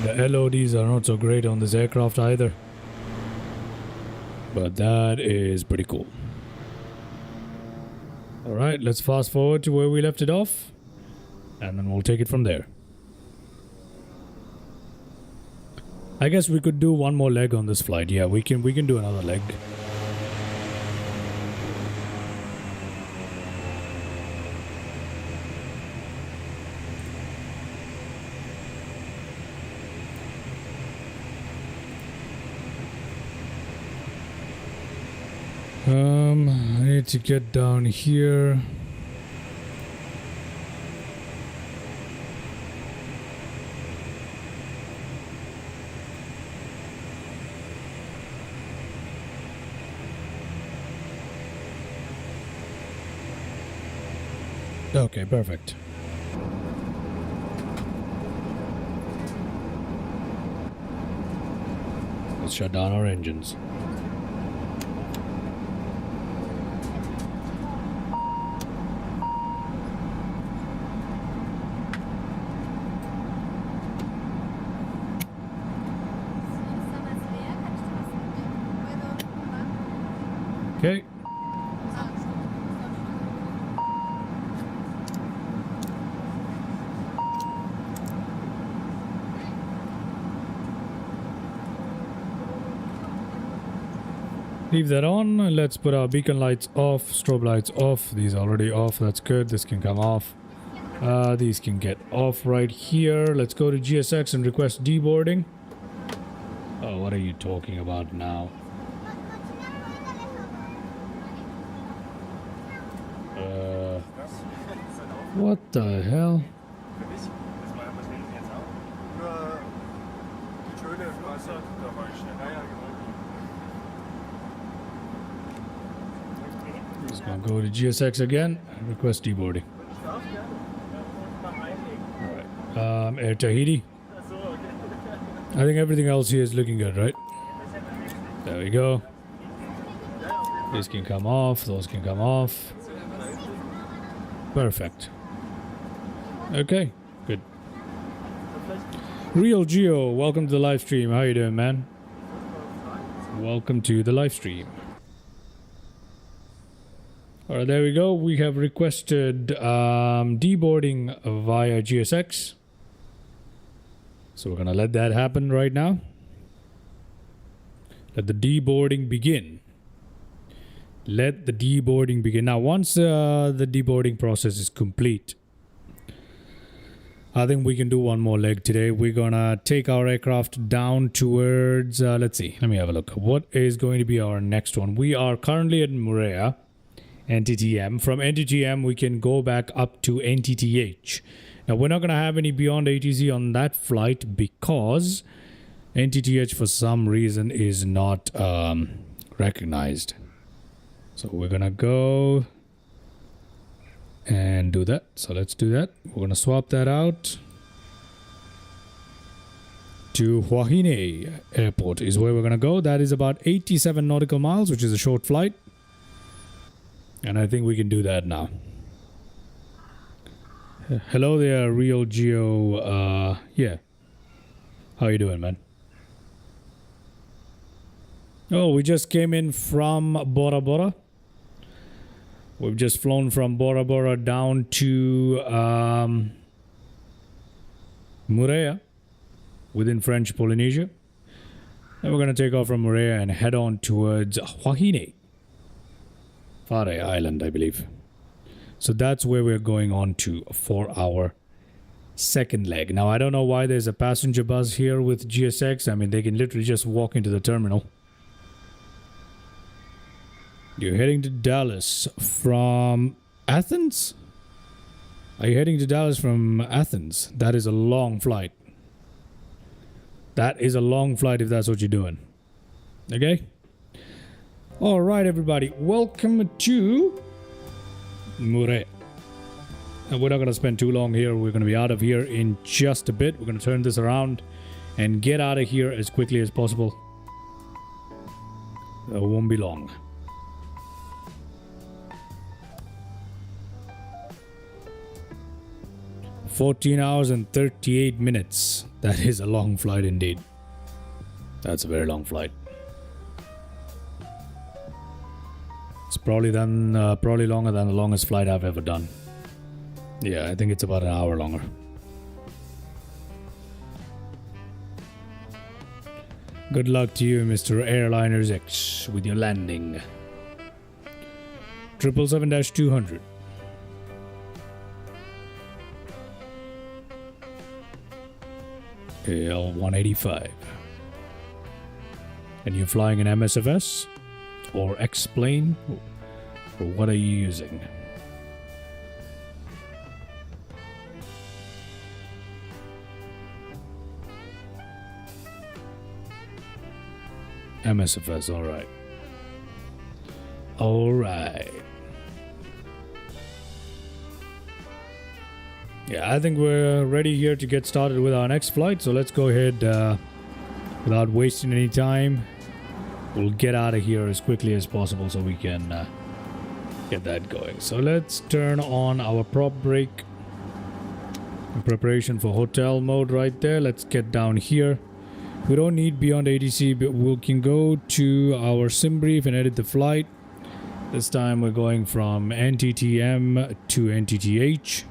The LODs are not so great on this aircraft either, but that is pretty cool. Alright, let's fast forward to where we left it off, and then we'll take it from there. I guess we could do one more leg on this flight. Yeah, we can do another leg. I need to get down here. Okay, perfect. Let's shut down our engines. Okay. Leave that on. Let's put our beacon lights off, strobe lights off. These are already off. That's good. This can come off. These can get off right here. Let's go to GSX and request deboarding. Oh, what are you talking about now? What the hell? Just gonna go to GSX again and request deboarding. Alright. Air Tahiti. I think everything else here is looking good, right? There we go. This can come off, those can come off. Perfect. Okay, good. Real Geo, welcome to the live stream. How you doing, man? Welcome to the live stream. Alright, there we go. We have requested deboarding via GSX. So we're gonna let that happen right now. Let the deboarding begin. let the deboarding begin. Now, once the deboarding process is complete, I think we can do one more leg today. We're gonna take our aircraft down towards, let's see, let me have a look. What is going to be our next one? We are currently at Moorea, NTTM. From NTTM, we can go back up to NTTH. Now, we're not gonna have any beyond ATC on that flight because NTTH for some reason is not recognized. So we're gonna go and do that. So let's do that. We're gonna swap that out to Huahine Airport is where we're gonna go. That is about 87 nautical miles, which is a short flight, and I think we can do that now. Hello there, Real Geo. Yeah, how you doing, man? Oh, we just came in from Bora. We've just flown from Bora down to Moorea within French Polynesia. And we're going to take off from Moorea and head on towards Huahine. Fare Island, I believe. So that's where we're going on to for our second leg. Now, I don't know why there's a passenger bus here with GSX. I mean, they can literally just walk into the terminal. You're heading to Dallas from Athens? Are you heading to Dallas from Athens? That is a long flight. That is a long flight if that's what you're doing. Okay? Alright, everybody. Welcome to Moorea. And we're not going to spend too long here. We're going to be out of here in just a bit. We're going to turn this around and get out of here as quickly as possible. It won't be long. 14 hours and 38 minutes. That is a long flight indeed. That's a very long flight. It's probably longer than the longest flight I've ever done. Yeah, I think it's about an hour longer. Good luck to you, Mr. Airliners X, with your landing. 777-200. AL-185. And you're flying an MSFS? Or X-plane? Or what are you using? MSFS, alright. Alright. Yeah, I think we're ready here to get started with our next flight. So let's go ahead without wasting any time. We'll get out of here as quickly as possible so we can get that going. So let's turn on our prop brake in preparation for hotel mode right there. Let's get down here. We don't need beyond ATC, but we can go to our sim brief and edit the flight. This time we're going from NTTM to NTTH.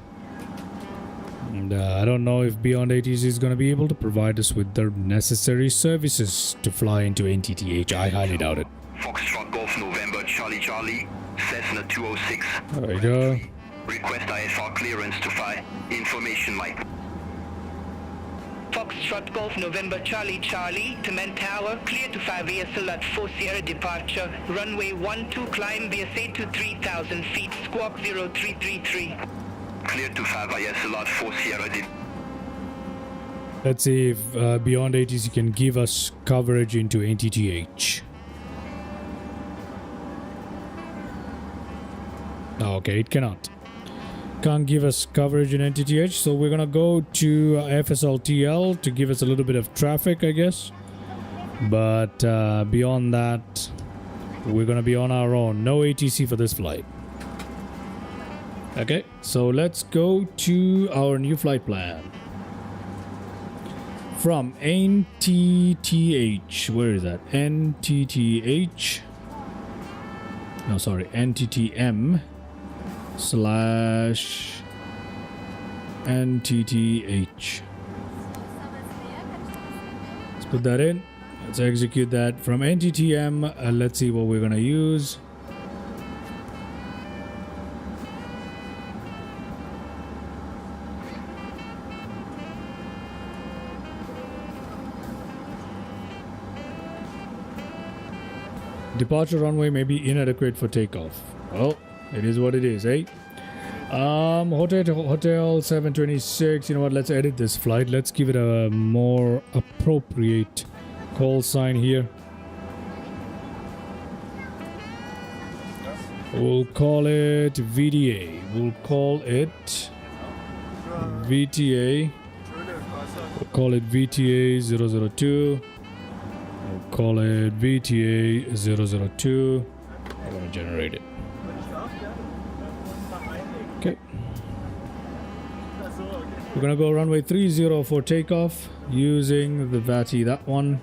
And I don't know if Beyond ATC is going to be able to provide us with the necessary services to fly into NTTH. I highly doubt it. Foxtrot Golf November Charlie Charlie, Cessna 206. There we go. Request IFR clearance to fly. Information Mike. Foxtrot Golf November Charlie Charlie, Command Tower, clear to 5 ASL at 4 Sierra departure, runway 12 climb BSA to 3,000 feet, squawk 0333. Clear to 5 ISL at 4 Sierra Let's see if Beyond ATC can give us coverage into NTTH. Okay, it cannot. Can't give us coverage in NTTH, so we're gonna go to FSLTL to give us a little bit of traffic, I guess. But beyond that, we're gonna be on our own. No ATC for this flight. Okay, so let's go to our new flight plan. From NTTH, where is that? NTTH. No, sorry, NTTM / NTTH. Let's put that in. Let's execute that from NTTM. Let's see what we're gonna use. Departure runway may be inadequate for takeoff. Well, it is what it is, eh? Hotel 726. You know what? Let's edit this flight. Let's give it a more appropriate call sign here. We'll call it VDA. We'll call it VTA. We'll call it VTA 002. We'll call it VTA 002. I'm going to generate it. Okay. We're going to go runway 30 for takeoff using the VATI, that one.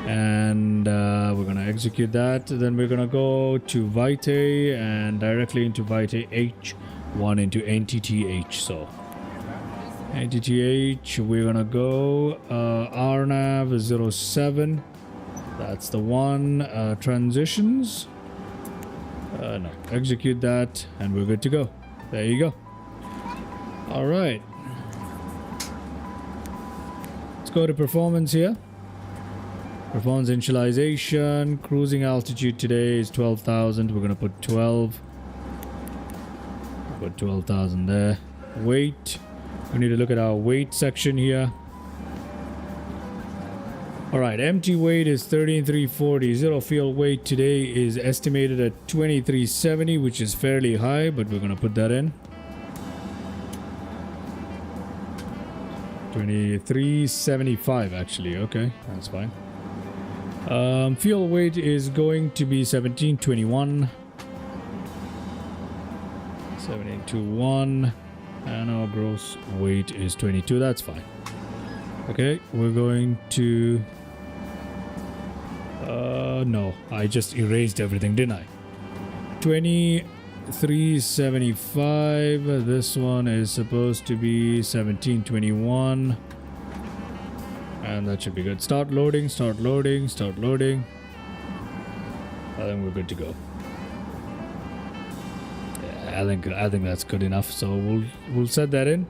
And we're going to execute that. Then we're going to go to Vitae and directly into Vitae H1 into NTTH. So NTTH, we're going to go RNAV 07. That's the one. Transitions. No, execute that and we're good to go. There you go. All right. Let's go to performance here. Performance initialization. Cruising altitude today is 12,000. We're going to put 12. Put 12,000 there. Weight. We need to look at our weight section here. Alright, empty weight is 13,340. Zero fuel weight today is estimated at 2370, which is fairly high, but we're going to put that in. 2375 actually. Okay, that's fine. Fuel weight is going to be 1721. 1721. And our gross weight is 22. That's fine. Okay, we're going to... no, I just erased everything, didn't I? 2375. This one is supposed to be 1721. And that should be good. Start loading, start loading, start loading. I think we're good to go. Yeah, I think that's good enough. So we'll set that in.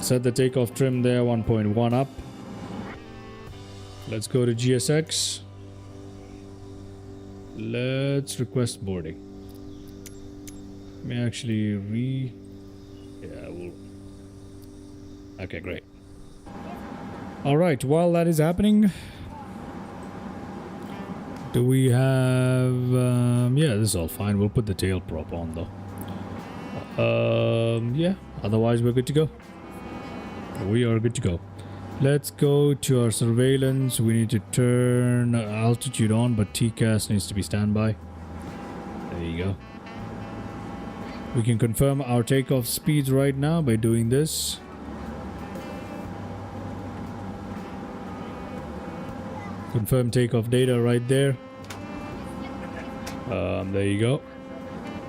Set the takeoff trim there, 1.1 up. Let's go to GSX. Let's request boarding. Let me actually yeah, we'll... Okay, great. Alright, while that is happening, do we have... yeah, this is all fine. We'll put the tail prop on though. Yeah, otherwise we're good to go. We are good to go. Let's go to our surveillance. We need to turn altitude on, but TCAS needs to be standby. There you go. We can confirm our takeoff speeds right now by doing this. Confirm takeoff data right there. There you go.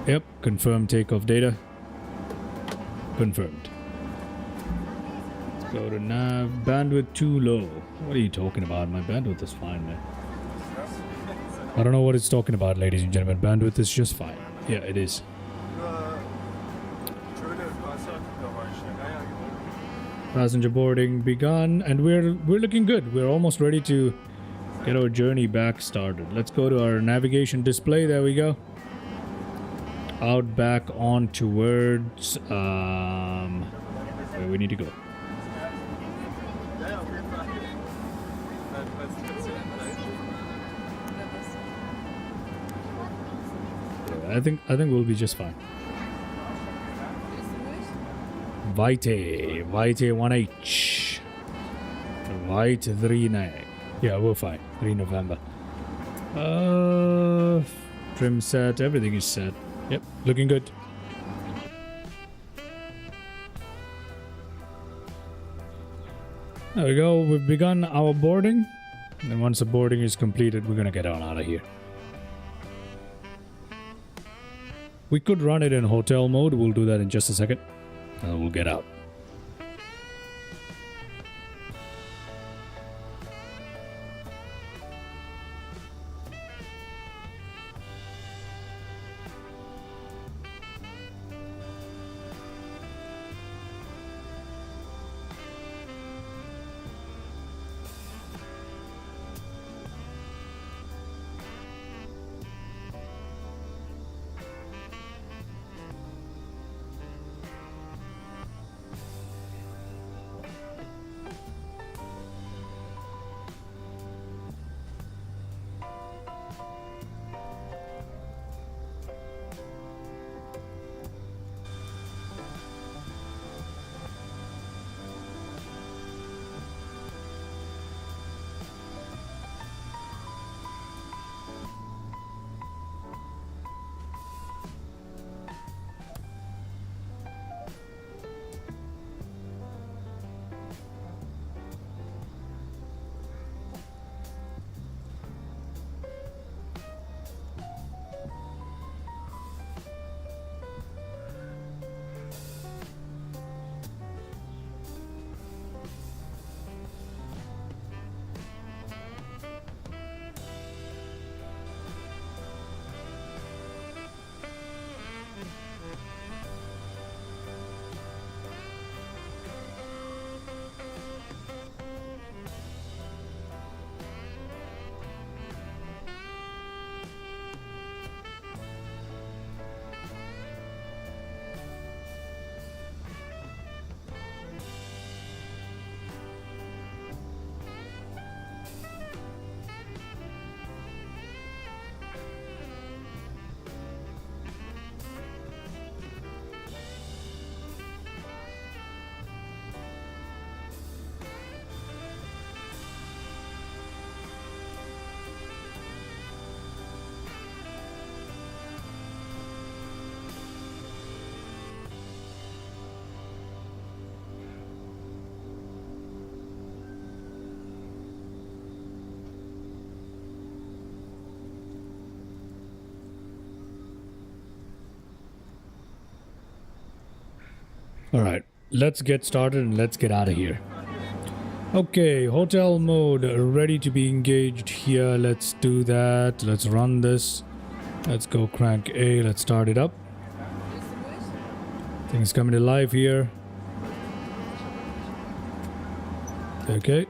Yep, confirm takeoff data. Confirmed. Go to nav. Bandwidth too low. What are you talking about? My bandwidth is fine, man. I don't know what it's talking about, ladies and gentlemen. Bandwidth is just fine. Yeah, it is. Passenger boarding begun, and we're looking good. We're almost ready to get our journey back started. Let's go to our navigation display. There we go. Out, back, on towards where we need to go. I think we'll be just fine. Vitae 1H. Vitae 39. Yeah, we're fine. 3 November. Trim set. Everything is set. Yep, looking good. There we go. We've begun our boarding. And once the boarding is completed, we're going to get on out of here. We could run it in hotel mode. We'll do that in just a second. And we'll get out. Alright, let's get started and let's get out of here. Okay, hotel mode ready to be engaged here. Let's do that. Let's run this. Let's go crank A. Let's start it up. Things coming to life here. Okay.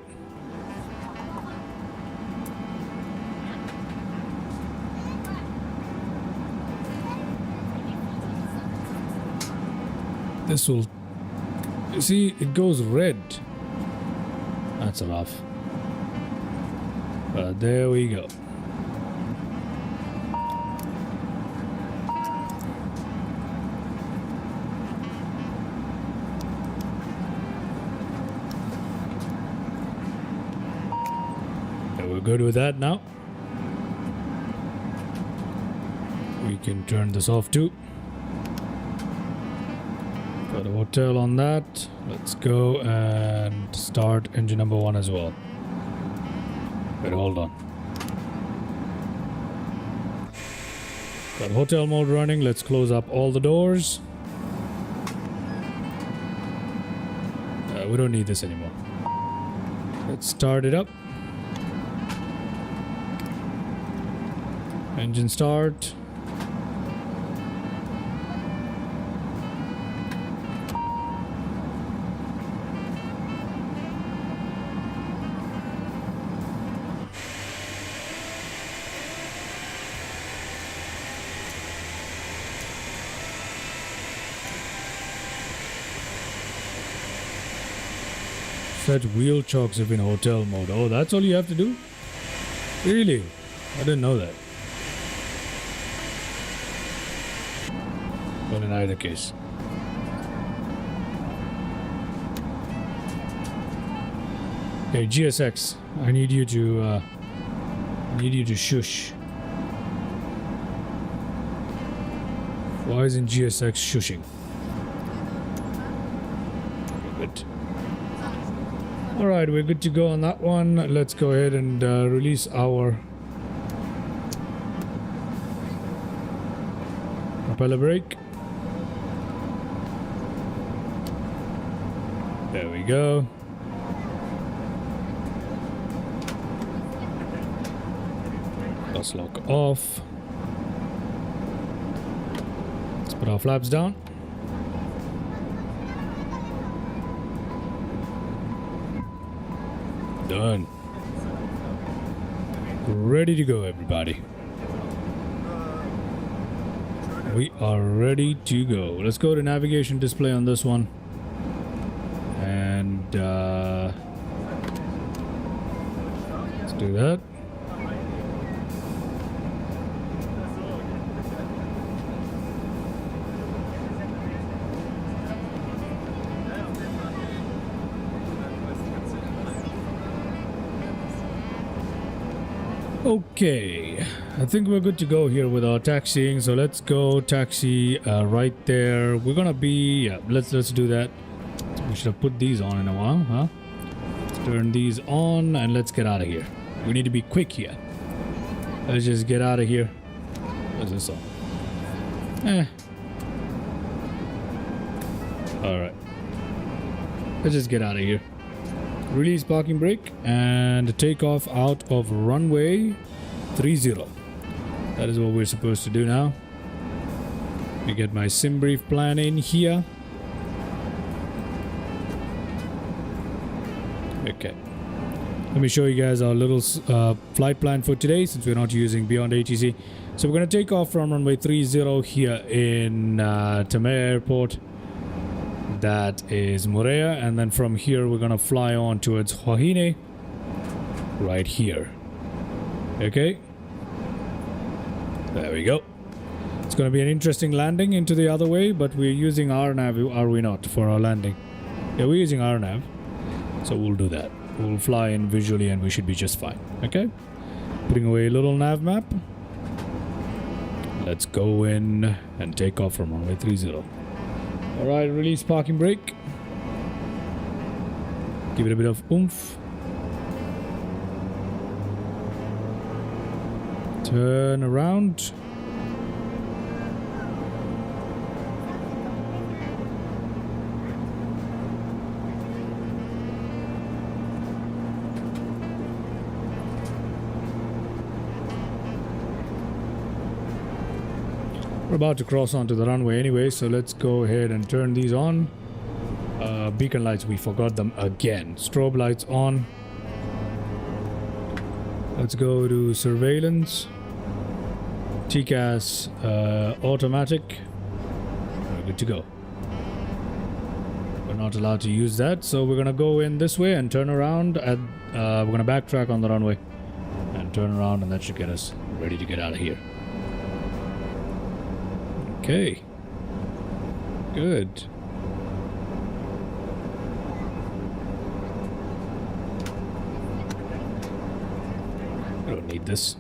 This will... You see, it goes red. That's rough. But there we go. Okay, we're good with that now. We can turn this off too. Got a hotel on that. Let's go and start engine number 1 as well. Wait, hold on. Got hotel mode running. Let's close up all the doors. We don't need this anymore. Let's start it up. Engine start. Set wheel chocks if in hotel mode. Oh, that's all you have to do? Really? I didn't know that. But in either case. Okay, GSX. I need you to shush. Why isn't GSX shushing? Good. Alright, we're good to go on that one. Let's go ahead and release our propeller brake. There we go. Bus lock off. Let's put our flaps down. Done. Ready to go, everybody. We are ready to go. Let's go to navigation display on this one. And let's do that. Okay, I think we're good to go here with our taxiing. So let's go taxi right there. We're gonna be let's do that. We should have put these on in a while, huh? Let's turn these on and let's get out of here. We need to be quick here. Let's just get out of here. What's this on? Alright. Let's just get out of here. Release parking brake and take off out of runway 30. That is what we're supposed to do now. We get my sim brief plan in here. Okay. Let me show you guys our little flight plan for today since we're not using Beyond ATC. So we're going to take off from runway 30 here in Tame Airport. That is Morea, and then from here we're gonna fly on towards Huahine right here. Okay, there we go. It's gonna be an interesting landing into the other way, but we're using our nav, are we not, for our landing? Yeah, we're using our nav, so we'll do that. We'll fly in visually and we should be just fine. Okay, putting away a little nav map. Let's go in and take off from runway 30. Alright, release parking brake. Give it a bit of oomph. Turn around. We're about to cross onto the runway anyway, so let's go ahead and turn these on. Beacon lights, we forgot them again. Strobe lights on. Let's go to surveillance. TCAS automatic. We're good to go. We're not allowed to use that, so we're gonna go in this way and turn around. We're gonna backtrack on the runway and turn around, and that should get us ready to get out of here. Okay. Good. I don't need this.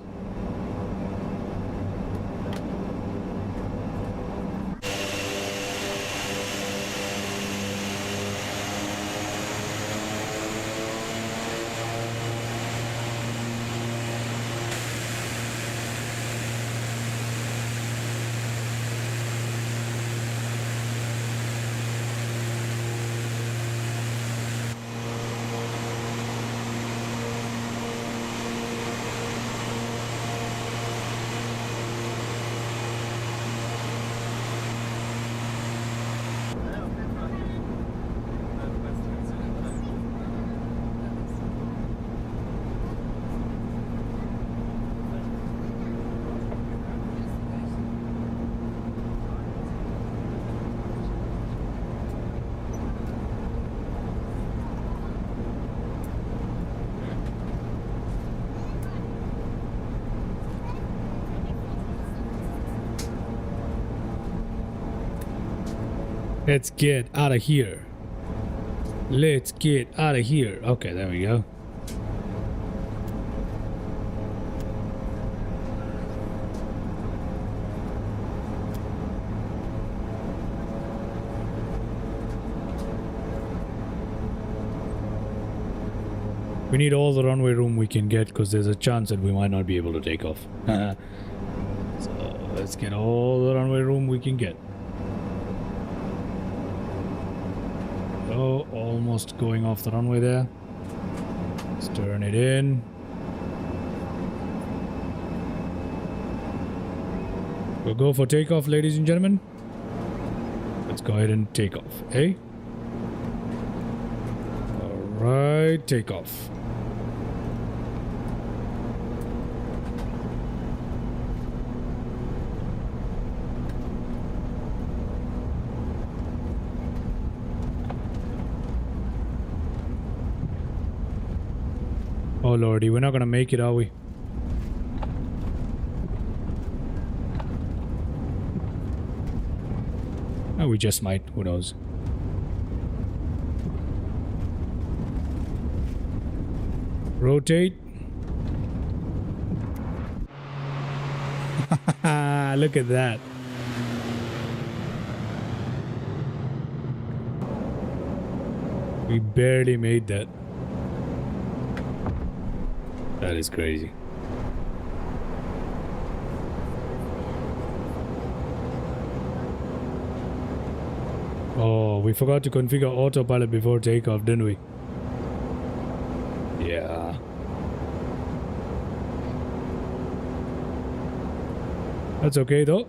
Let's get out of here. Let's get out of here. Okay, there we go. We need all the runway room we can get because there's a chance that we might not be able to take off. So let's get all the runway room we can get. Oh, almost going off the runway there. Let's turn it in. We'll go for takeoff, ladies and gentlemen. Let's go ahead and take off, eh? Alright, take off. Oh lordy, we're not gonna make it, are we? Oh, we just might, who knows? Rotate. Look at that. We barely made that. That is crazy. Oh, we forgot to configure autopilot before takeoff, didn't we? Yeah. That's okay though.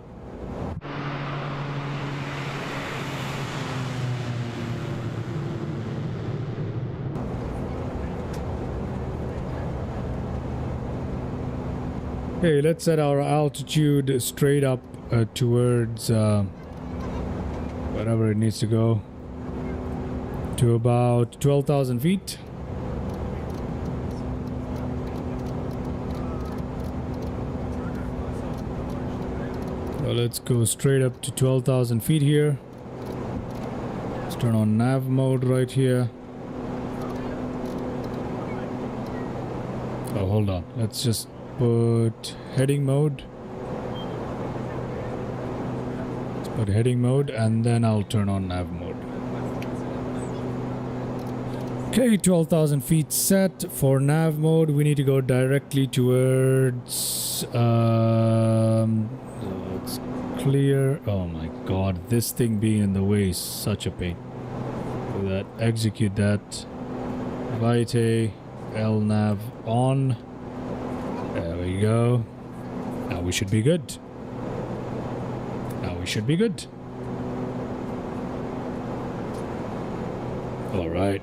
Okay, let's set our altitude straight up towards wherever it needs to go, to about 12,000 feet. So let's go straight up to 12,000 feet here. Let's turn on nav mode right here. Oh, hold on. Let's just put heading mode. Let's put heading mode and then I'll turn on nav mode. Okay, 12,000 feet set for nav mode. We need to go directly towards let's clear. Oh my god, this thing being in the way is such a pain. Do that, execute that. Vitae LNav on. There we go. Now we should be good. Now we should be good. All right.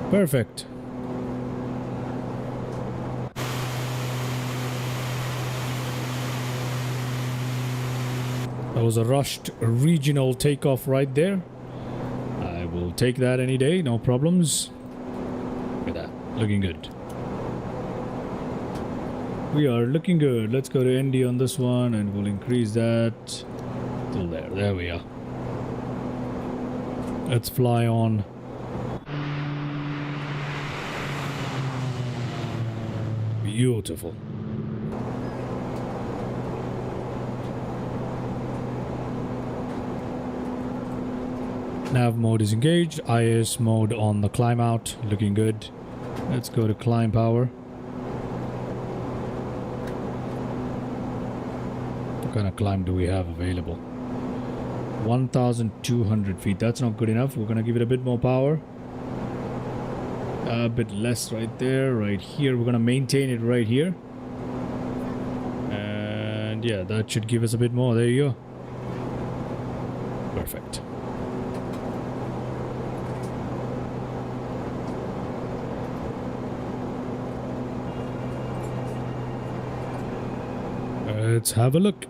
Perfect. That was a rushed regional takeoff right there. I will take that any day, no problems. Look at that, looking good. We are looking good. Let's go to ND on this one and we'll increase that till there. There we are. Let's fly on. Beautiful. Nav mode is engaged. IS mode on the climb out. Looking good. Let's go to climb power. What kind of climb do we have available? 1,200 feet. That's not good enough. We're going to give it a bit more power. A bit less right there. Right here. We're going to maintain it right here. And yeah, that should give us a bit more. There you go. Perfect. Let's have a look.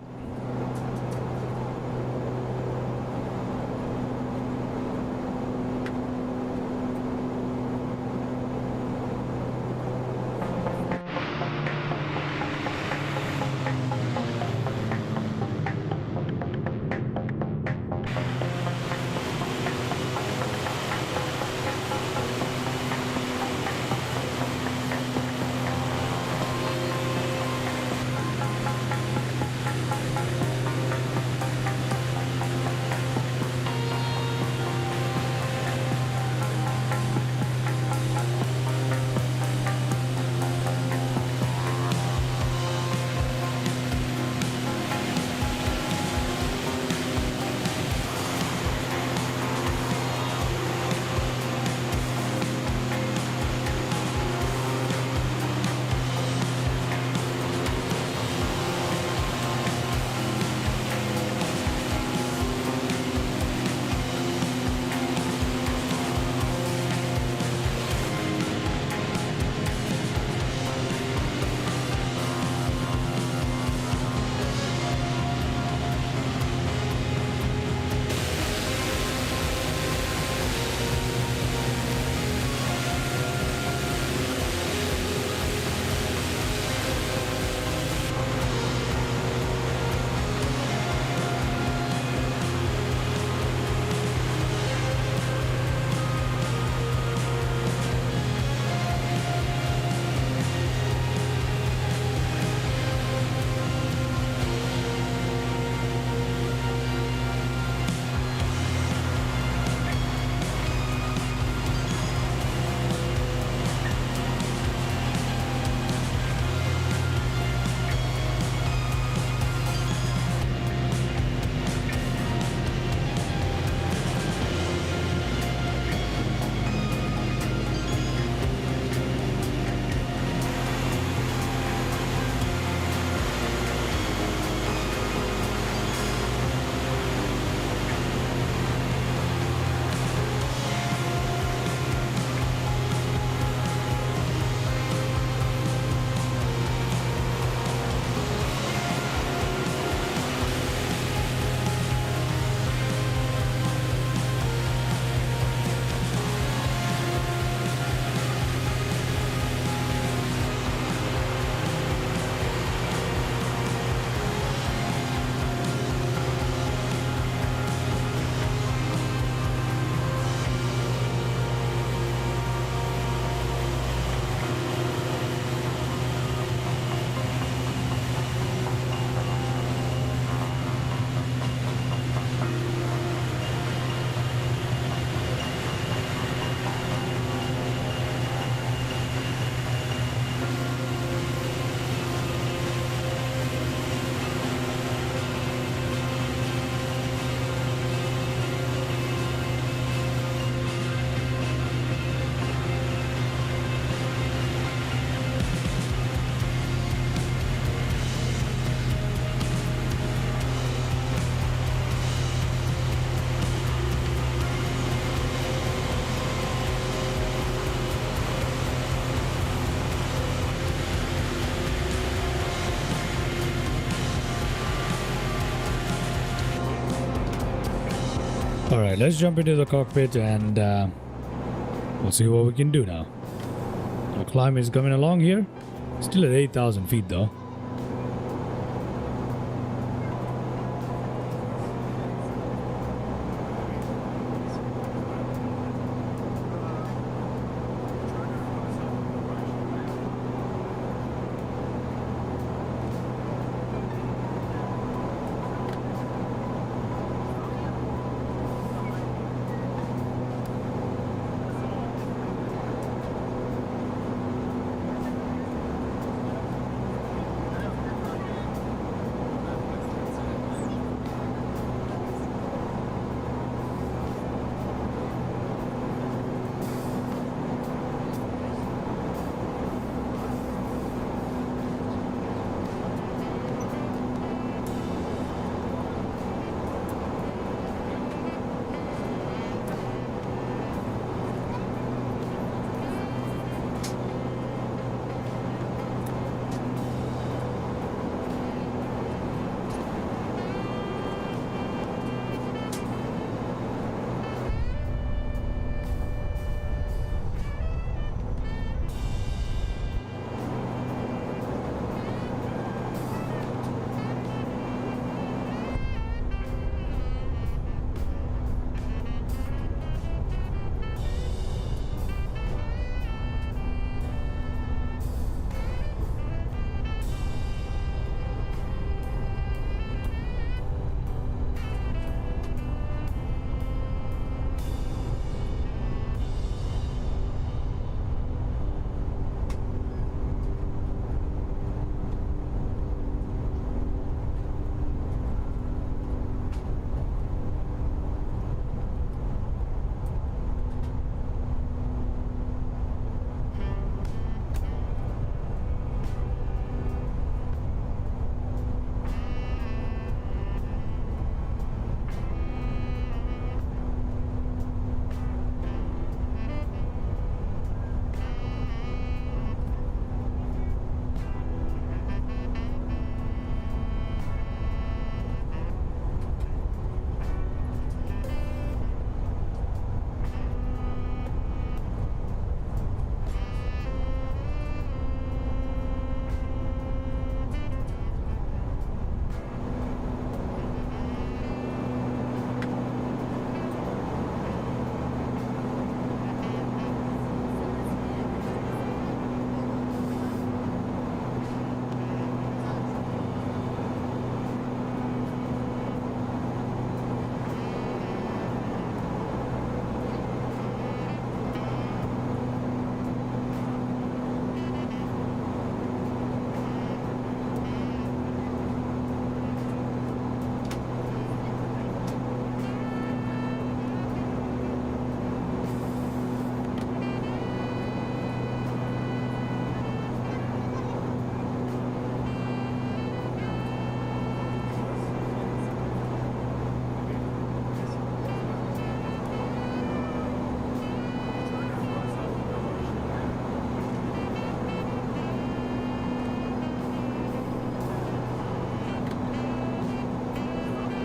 Alright, let's jump into the cockpit and we'll see what we can do now. Our climb is coming along here. Still at 8,000 feet though.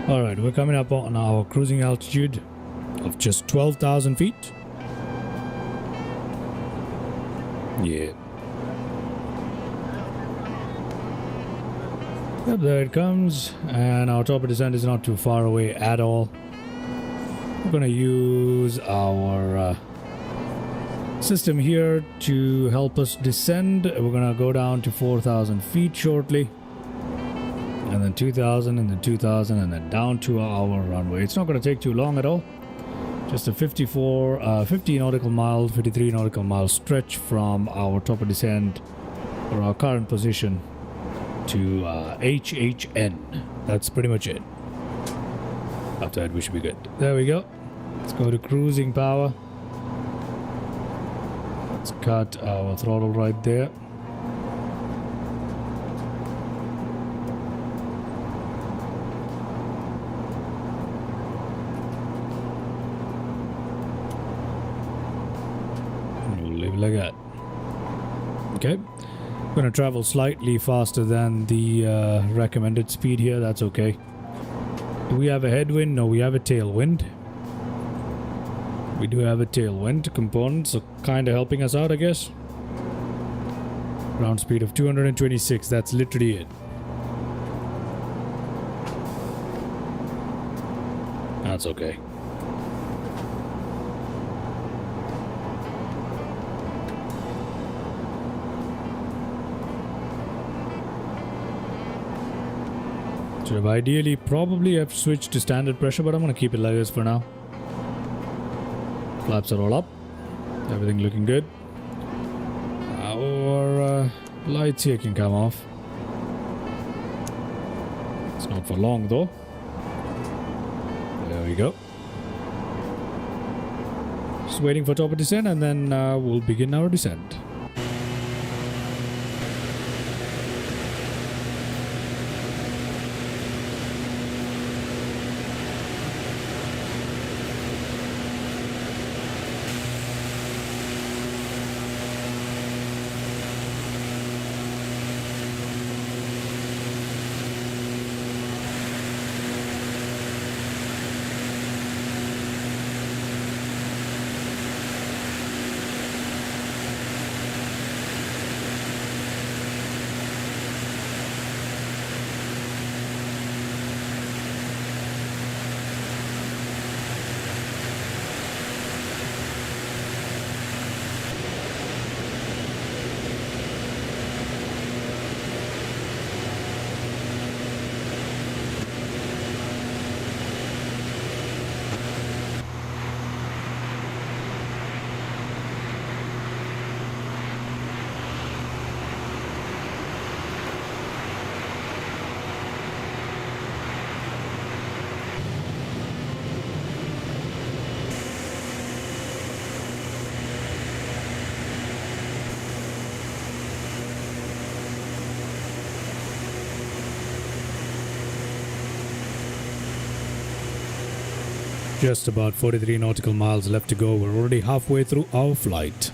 Alright, we're coming up on our cruising altitude of just 12,000 feet. Yeah. Yep, there it comes. And our top of descent is not too far away at all. We're going to use our system here to help us descend. We're going to go down to 4,000 feet shortly. And then 2,000 and then 2,000 and then down to our runway. It's not going to take too long at all. Just a 50 nautical mile, 53 nautical mile stretch from our top of descent or our current position to HHN. That's pretty much it. After that we should be good. There we go. Let's go to cruising power. Let's cut our throttle right there. Like that. Okay, I'm gonna travel slightly faster than the recommended speed here. That's okay. Do we have a headwind? No, we have a tailwind. We do have a tailwind component, so kind of helping us out, I guess. Ground speed of 226, that's literally it. That's okay. Should have ideally probably have switched to standard pressure, but I'm going to keep it like this for now. Flaps are all up. Everything looking good. Our lights here can come off. It's not for long though. There we go. Just waiting for top of descent, and then we'll begin our descent. Just about 43 nautical miles left to go. We're already halfway through our flight.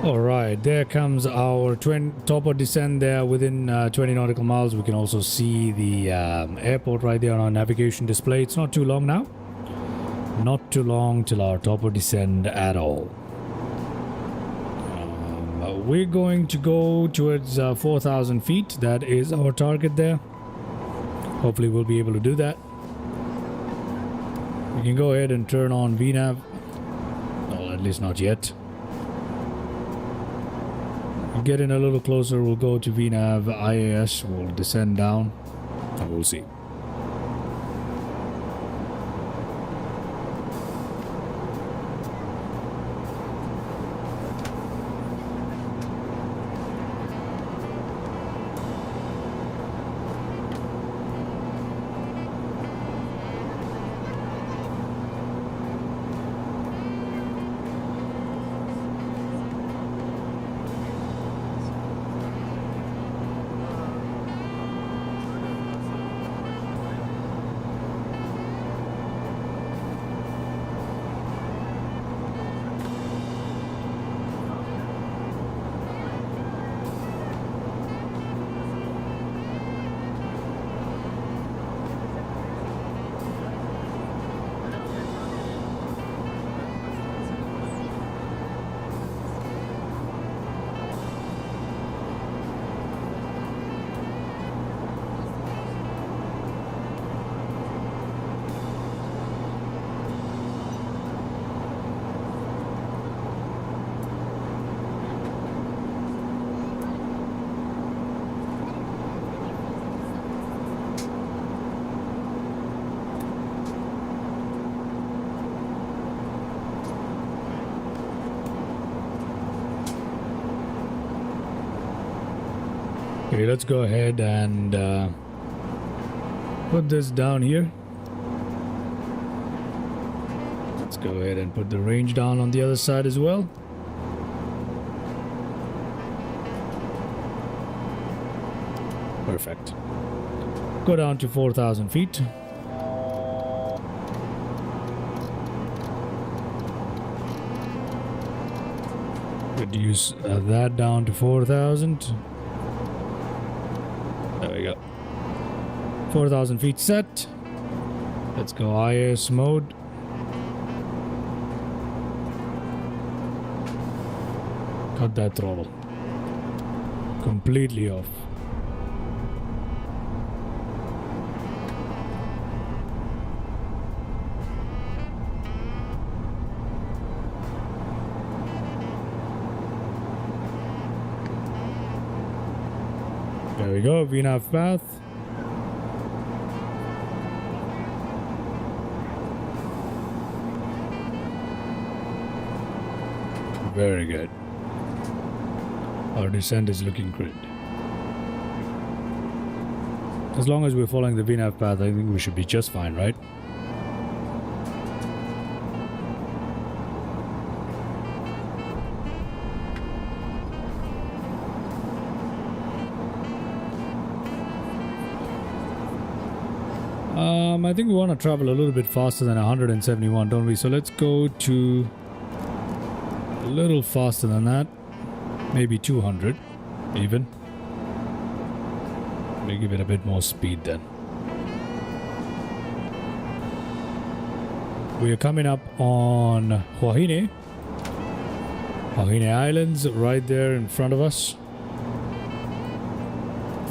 Alright, there comes our top of descent there within 20 nautical miles. We can also see the airport right there on our navigation display. It's not too long now. Not too long till our top of descent at all. We're going to go towards 4,000 feet. That is our target there. Hopefully we'll be able to do that. We can go ahead and turn on VNAV. Well, at least not yet. Getting a little closer, we'll go to VNAV IAS, we'll descend down, and we'll see. Okay, let's go ahead and put this down here. Let's go ahead and put the range down on the other side as well. Perfect. Go down to 4,000 feet. Reduce that down to 4,000. There we go. 4,000 feet set. Let's go IS mode. Cut that throttle. Completely off. There we go, VNAV path. Very good. Our descent is looking great. As long as we're following the VNAV path, I think we should be just fine, right? I think we want to travel a little bit faster than 171, don't we? So let's go to a little faster than that. Maybe 200 even. We'll give it a bit more speed then. We are coming up on Huahine. Huahine Islands right there in front of us.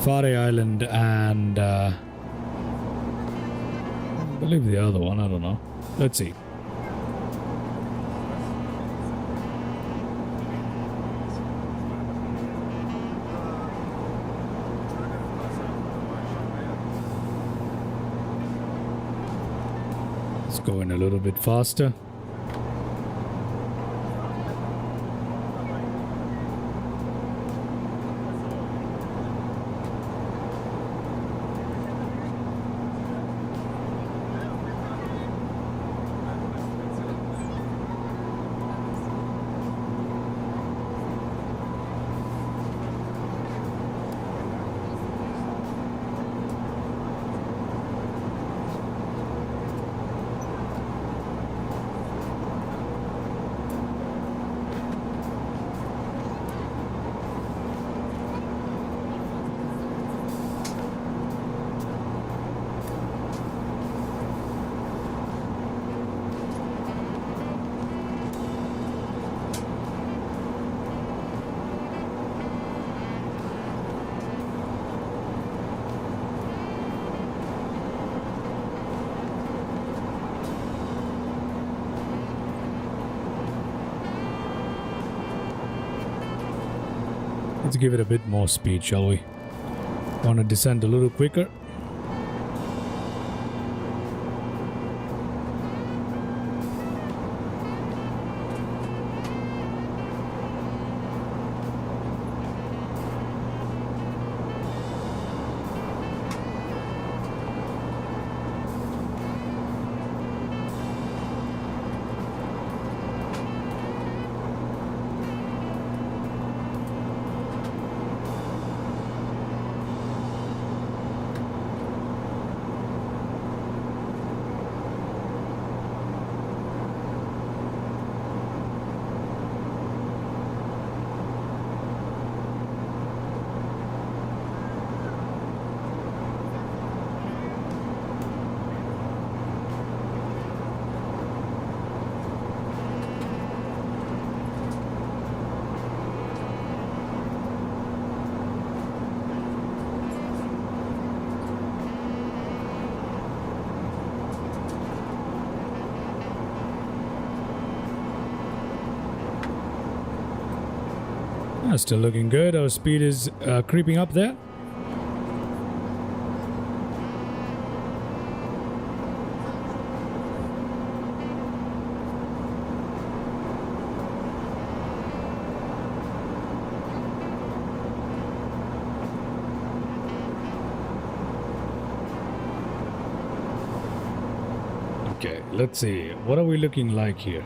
Fare Island and I believe the other one, I don't know. Let's see. Let's go in a little bit faster. Let's give it a bit more speed, shall we? Want to descend a little quicker? Still looking good. Our speed is creeping up there. Okay, let's see. What are we looking like here?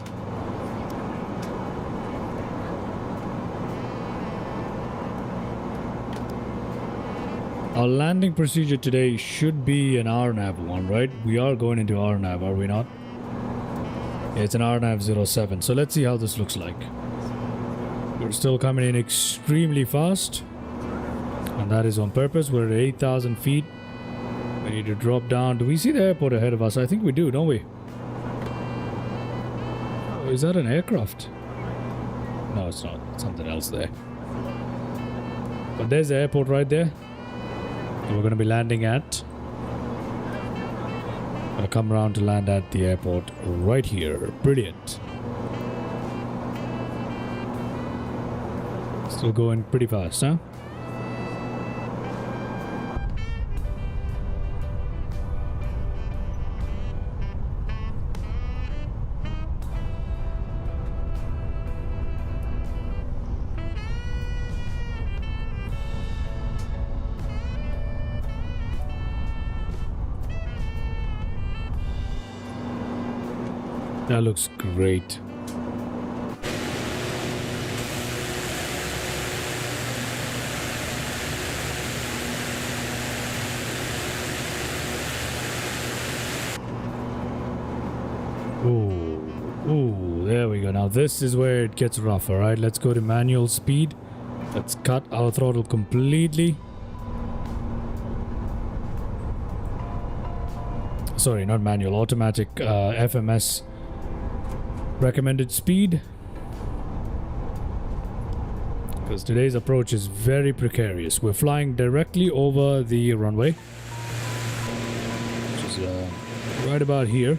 Our landing procedure today should be an RNAV one, right? We are going into RNAV, are we not? Yeah, it's an RNAV 07. So let's see how this looks like. We're still coming in extremely fast. And that is on purpose. We're at 8,000 feet. We need to drop down. Do we see the airport ahead of us? I think we do, don't we? Oh, is that an aircraft? No, it's not. It's something else there. But there's the airport right there. We're going to be landing at. Going to come around to land at the airport right here. Brilliant. Still going pretty fast, huh? That looks great. Ooh, there we go. Now this is where it gets rough, alright? Let's go to manual speed. Let's cut our throttle completely. Sorry, not manual, automatic FMS recommended speed. Because today's approach is very precarious. We're flying directly over the runway, which is right about here.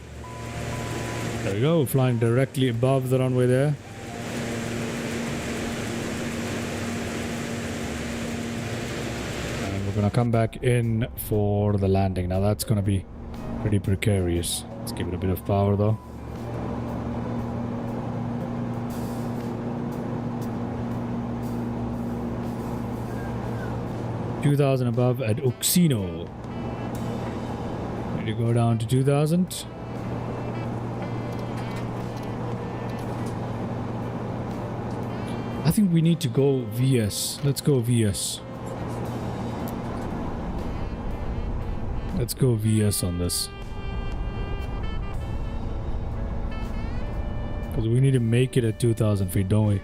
There we go, we're flying directly above the runway there. And we're gonna come back in for the landing. Now that's gonna be pretty precarious. Let's give it a bit of power though. $2,000 above at Uxino. Need to go down to 2,000. I think we need to go VS. Let's go VS. Let's go VS on this. Because we need to make it at 2,000 feet, don't we?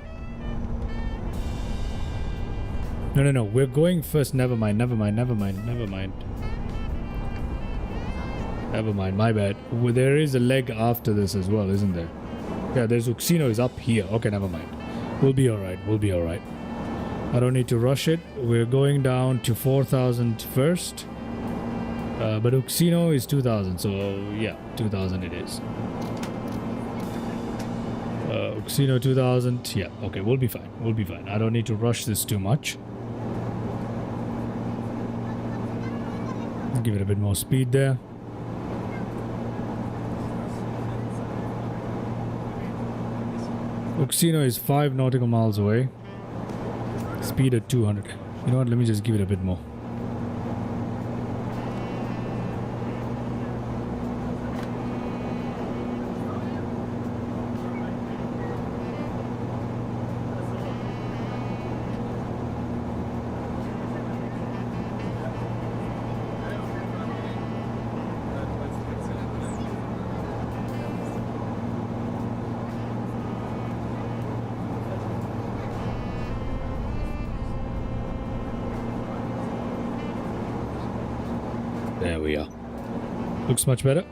No. We're going first. Never mind. My bad. Well, there is a leg after this as well, isn't there? Yeah, there's Uxino is up here. Okay, never mind. We'll be alright. I don't need to rush it. We're going down to 4,000 first. But Uxino is 2,000, so yeah, 2,000 it is. Uxino 2,000, yeah, okay, we'll be fine. I don't need to rush this too much. Give it a bit more speed there. Uxino is 5 nautical miles away. Speed at 200. You know what, let me just give it a bit more. There we are. Looks much better.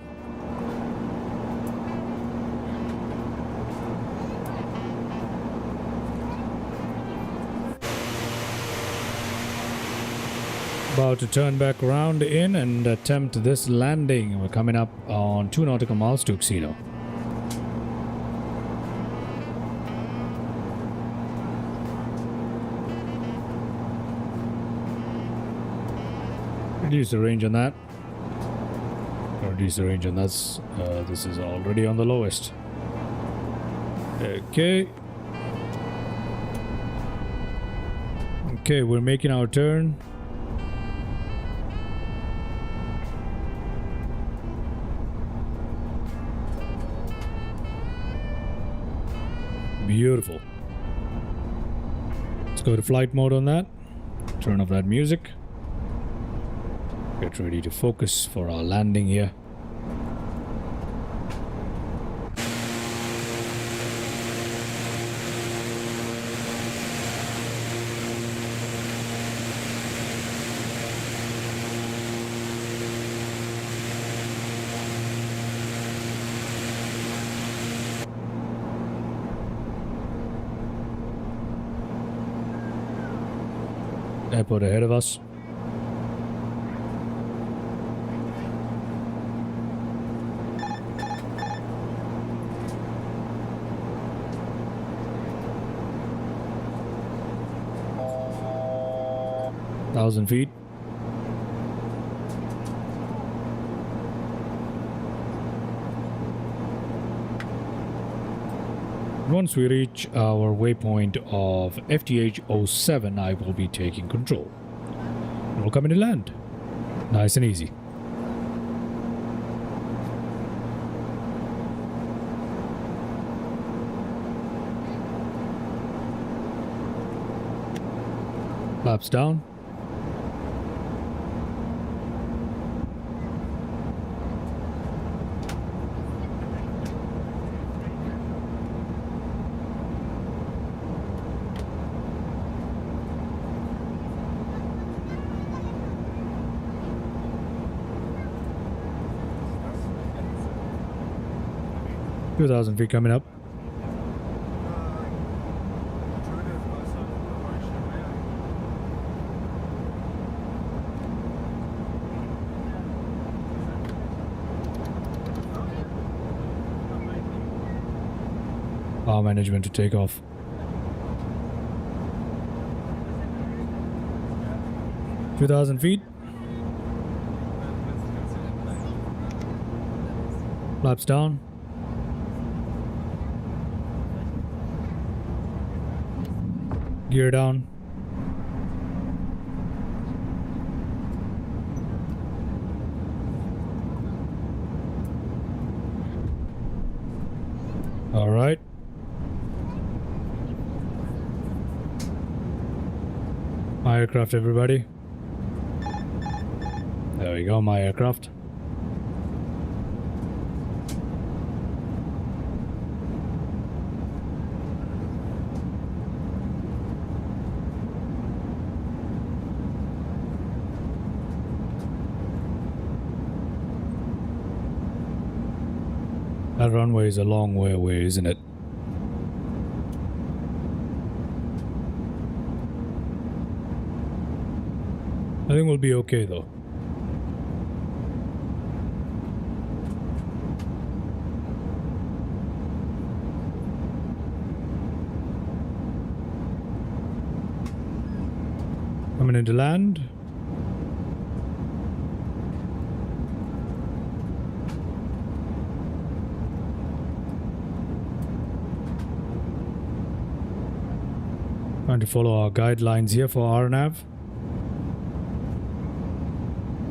About to turn back around in and attempt this landing. We're coming up on 2 nautical miles to Uxino. Reduce the range on that. Reduce the range on that. This is already on the lowest. Okay. Okay, we're making our turn. Beautiful. Let's go to flight mode on that. Turn off that music. Get ready to focus for our landing here. Airport ahead of us. Thousand feet. Once we reach our waypoint of FTH 07, I will be taking control. We'll come in and land. Nice and easy. Flaps down. Two 2,000 feet coming up. Power management to take off. Two 2,000 feet. Flaps down. Gear down. All right. My aircraft, everybody. There we go, my aircraft. That runway is a long way away, isn't it? I think we'll be okay though. Coming into land. Trying to follow our guidelines here for RNAV.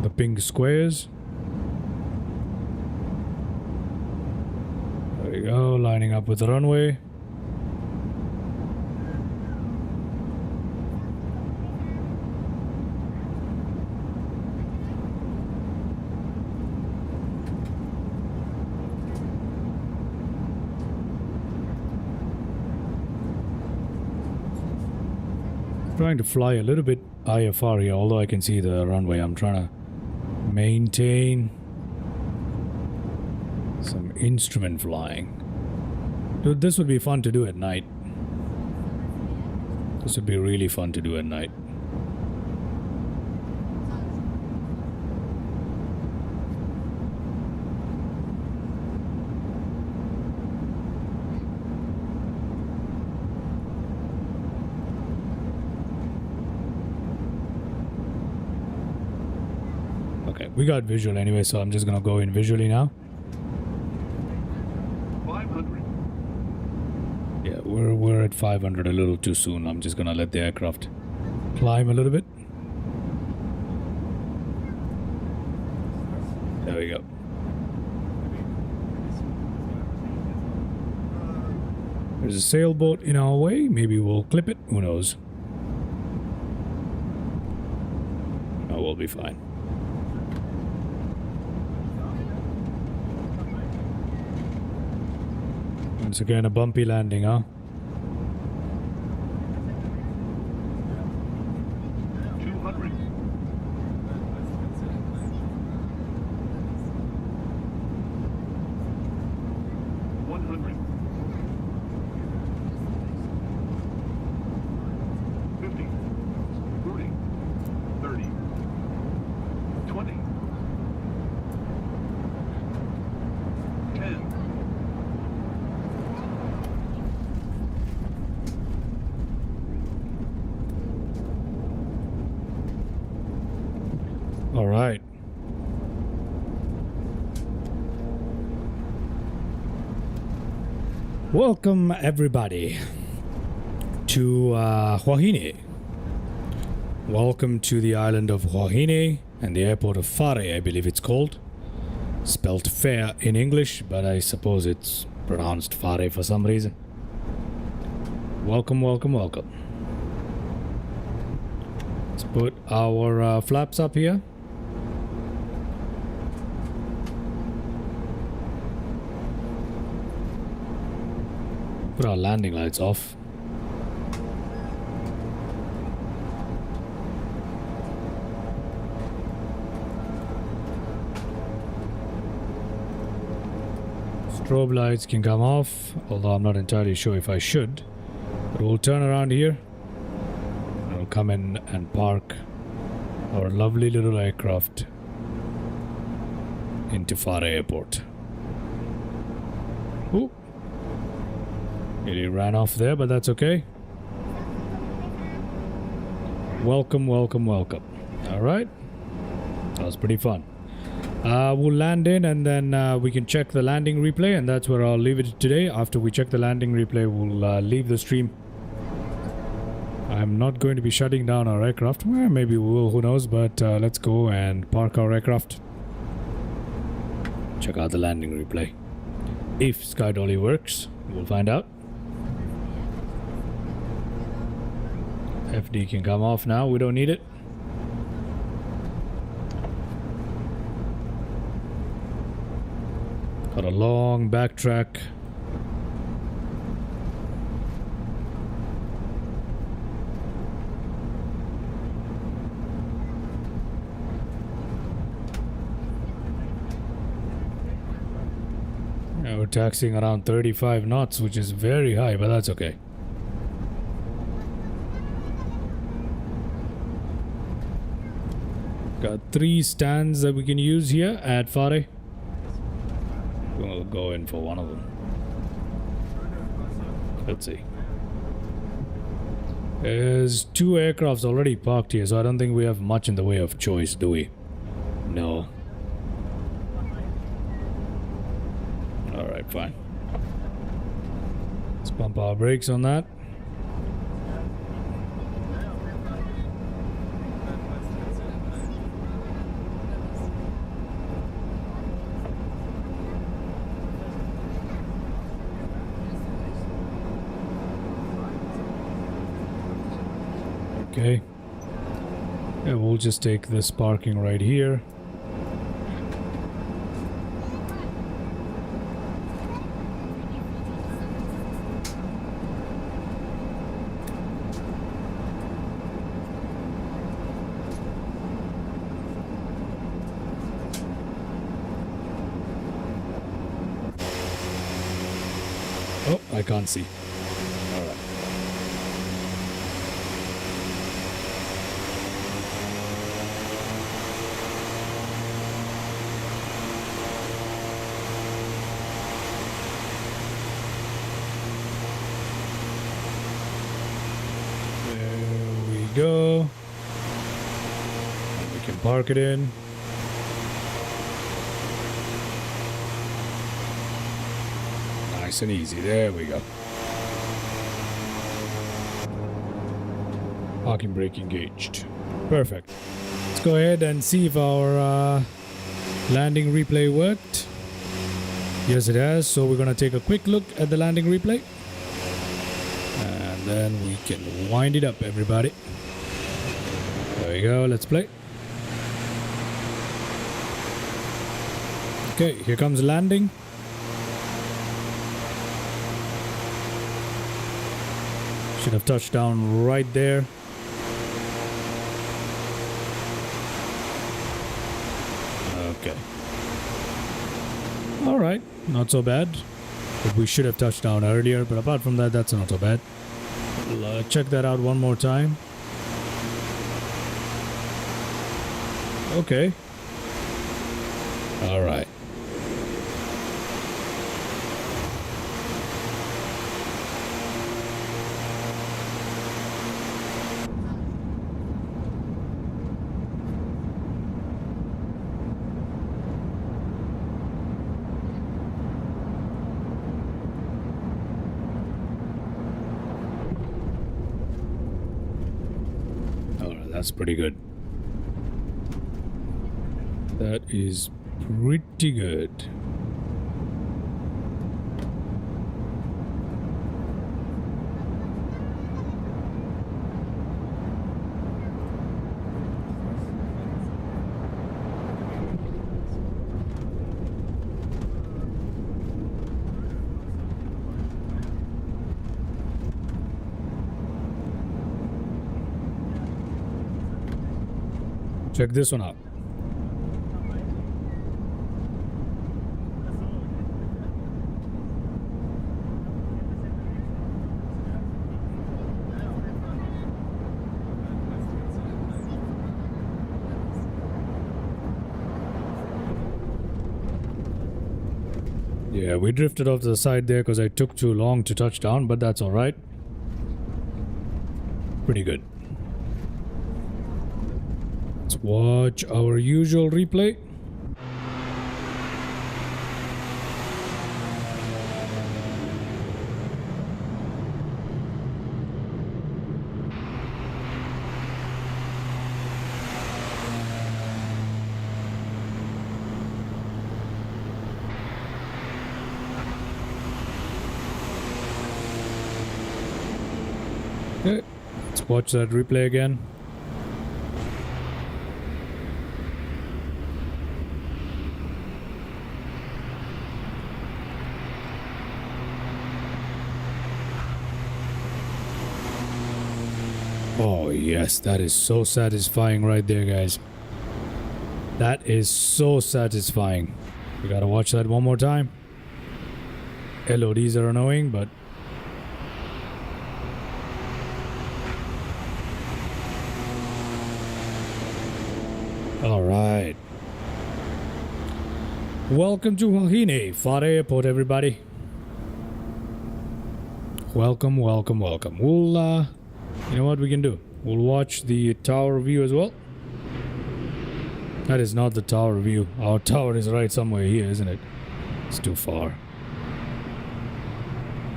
The pink squares. There we go, lining up with the runway. Trying to fly a little bit IFR here, although I can see the runway. I'm trying to maintain some instrument flying. Dude, this would be fun to do at night. This would be really fun to do at night. We got visual anyway, so I'm just gonna go in visually now. 500. Yeah, we're at 500 a little too soon. I'm just gonna let the aircraft climb a little bit. There we go. There's a sailboat in our way. Maybe we'll clip it. Who knows? Oh, we'll be fine. Once again, a bumpy landing, huh? All right. Welcome everybody to Huahine. Welcome to the island of Huahine and the airport of Fare, I believe it's called. Spelt fair in English, but I suppose it's pronounced Fare for some reason. Welcome, welcome, welcome. Let's put our flaps up here. Put our landing lights off. Strobe lights can come off, although I'm not entirely sure if I should. But we'll turn around here. And we'll come in and park our lovely little aircraft into Fare Airport. Ooh. Nearly ran off there, but that's okay. Welcome, welcome, welcome. Alright. That was pretty fun. We'll land in and then we can check the landing replay, and that's where I'll leave it today. After we check the landing replay, we'll leave the stream. I'm not going to be shutting down our aircraft. Well, maybe we will, who knows, but let's go and park our aircraft. Check out the landing replay. If SkyDolly works, we'll find out. FD can come off now, we don't need it. Got a long backtrack. Yeah, we're taxiing around 35 knots, which is very high, but that's okay. Got 3 stands that we can use here at Fare. We'll go in for one of them. Let's see. There's 2 aircrafts already parked here, so I don't think we have much in the way of choice, do we? No. Alright, fine. Let's pump our brakes on that. Okay. Yeah, we'll just take this parking right here. Oh, I can't see. All right. Go. And we can park it in. Nice and easy. There we go. Parking brake engaged. Perfect. Let's go ahead and see if our landing replay worked. Yes, it has. So we're going to take a quick look at the landing replay. And then we can wind it up, everybody. There we go, let's play. Okay, here comes landing. Should have touched down right there. Okay. Alright, not so bad. But we should have touched down earlier, but apart from that, that's not so bad. We'll check that out one more time. Okay. Alright. That's pretty good. That is pretty good. Check this one out. Yeah, we drifted off to the side there because I took too long to touch down, but that's all right. Pretty good. Let's watch our usual replay. Okay, let's watch that replay again. Oh yes, that is so satisfying right there, guys. That is so satisfying. We gotta watch that one more time. LODs are annoying, but all right. Welcome to Huahine, Far Airport, everybody. Welcome, welcome, welcome. We'll you know what we can do? We'll watch the tower view as well. That is not the tower view. Our tower is right somewhere here, isn't it? It's too far.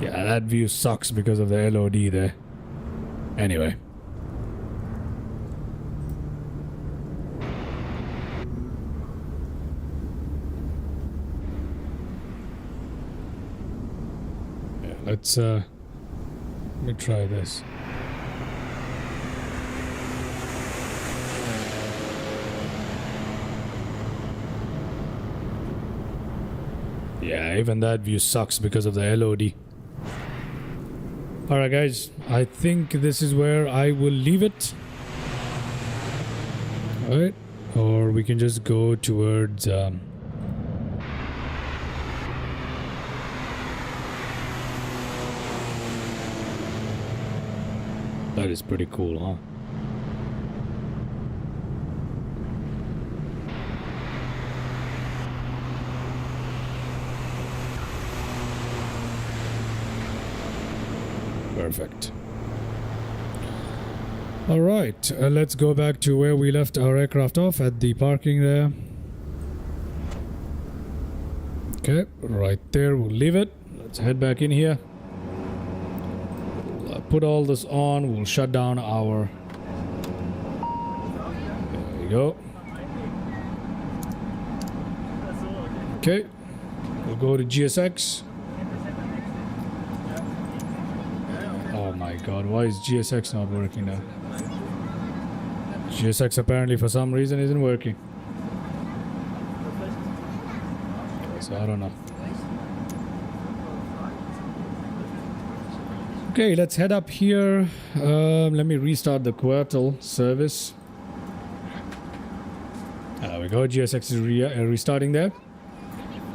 Yeah, that view sucks because of the LOD there. Anyway. Yeah, let's let me try this. Yeah, even that view sucks because of the LOD. Alright guys, I think this is where I will leave it. Alright, or we can just go towards that is pretty cool, huh? Perfect. All right, let's go back to where we left our aircraft off at the parking there. Okay, right there, we'll leave it. Let's head back in here. We'll, put all this on. We'll shut down our... There we go. Okay, we'll go to GSX. Oh my god, why is GSX not working now? GSX apparently for some reason isn't working. So I don't know. Okay, let's head up here. Let me restart the Quartal service. There we go, GSX is restarting there.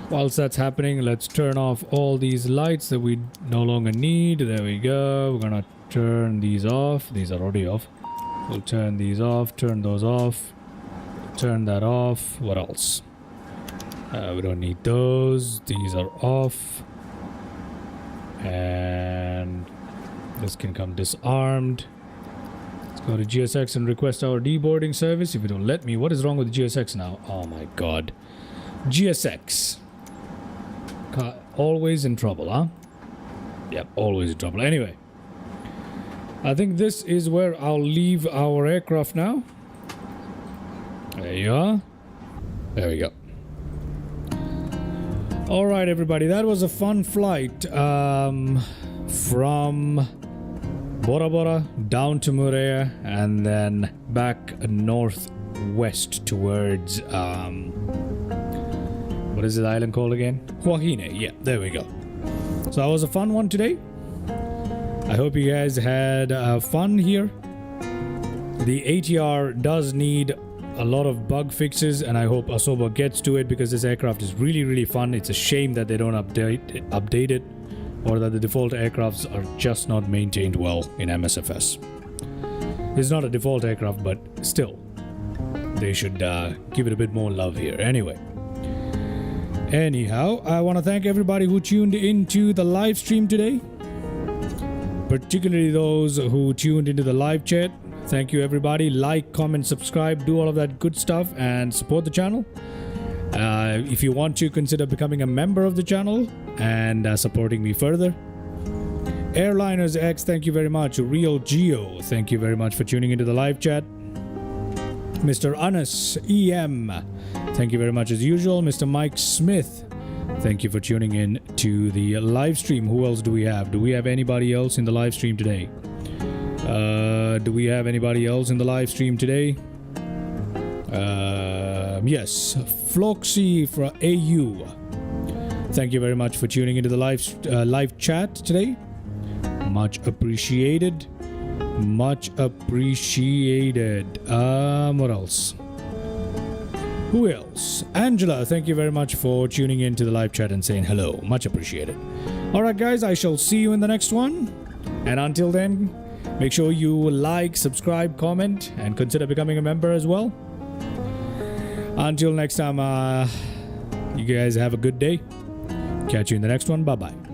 Whilst that's happening, let's turn off all these lights that we no longer need. There we go. We're gonna turn these off. These are already off. We'll turn these off, turn those off, turn that off. What else? We don't need those. These are off. And this can come disarmed. Let's go to GSX and request our deboarding service. If you don't let me, what is wrong with GSX now? Oh my god. GSX. Always in trouble, huh? Yep, always in trouble. Anyway, I think this is where I'll leave our aircraft now. There you are. There we go. Alright, everybody, that was a fun flight from Bora down to Moorea and then back northwest towards what is the island called again? Huahine. Yeah, there we go. So that was a fun one today. I hope you guys had fun here. The ATR does need a lot of bug fixes, and I hope Asobo gets to it because this aircraft is really, really fun. It's a shame that they don't update it, or that the default aircrafts are just not maintained well in MSFS. It's not a default aircraft, but still, they should give it a bit more love here. Anyhow, I want to thank everybody who tuned into the live stream today, particularly those who tuned into the live chat. Thank you, everybody. Like, comment, subscribe, do all of that good stuff and support the channel. If you want to, consider becoming a member of the channel and supporting me further. Airliners X, thank you very much. Real Geo, thank you very much for tuning into the live chat. Mr. Anas EM, thank you very much as usual. Mr. Mike Smith, thank you for tuning in to the live stream. Who else do we have? Do we have anybody else in the live stream today? Yes, Floxy from AU. Thank you very much for tuning into the live chat today. Much appreciated. Much appreciated. What else? Who else? Angela, thank you very much for tuning into the live chat and saying hello. Much appreciated. Alright guys, I shall see you in the next one. And until then, make sure you like, subscribe, comment, and consider becoming a member as well. Until next time, you guys have a good day. Catch you in the next one. Bye-bye.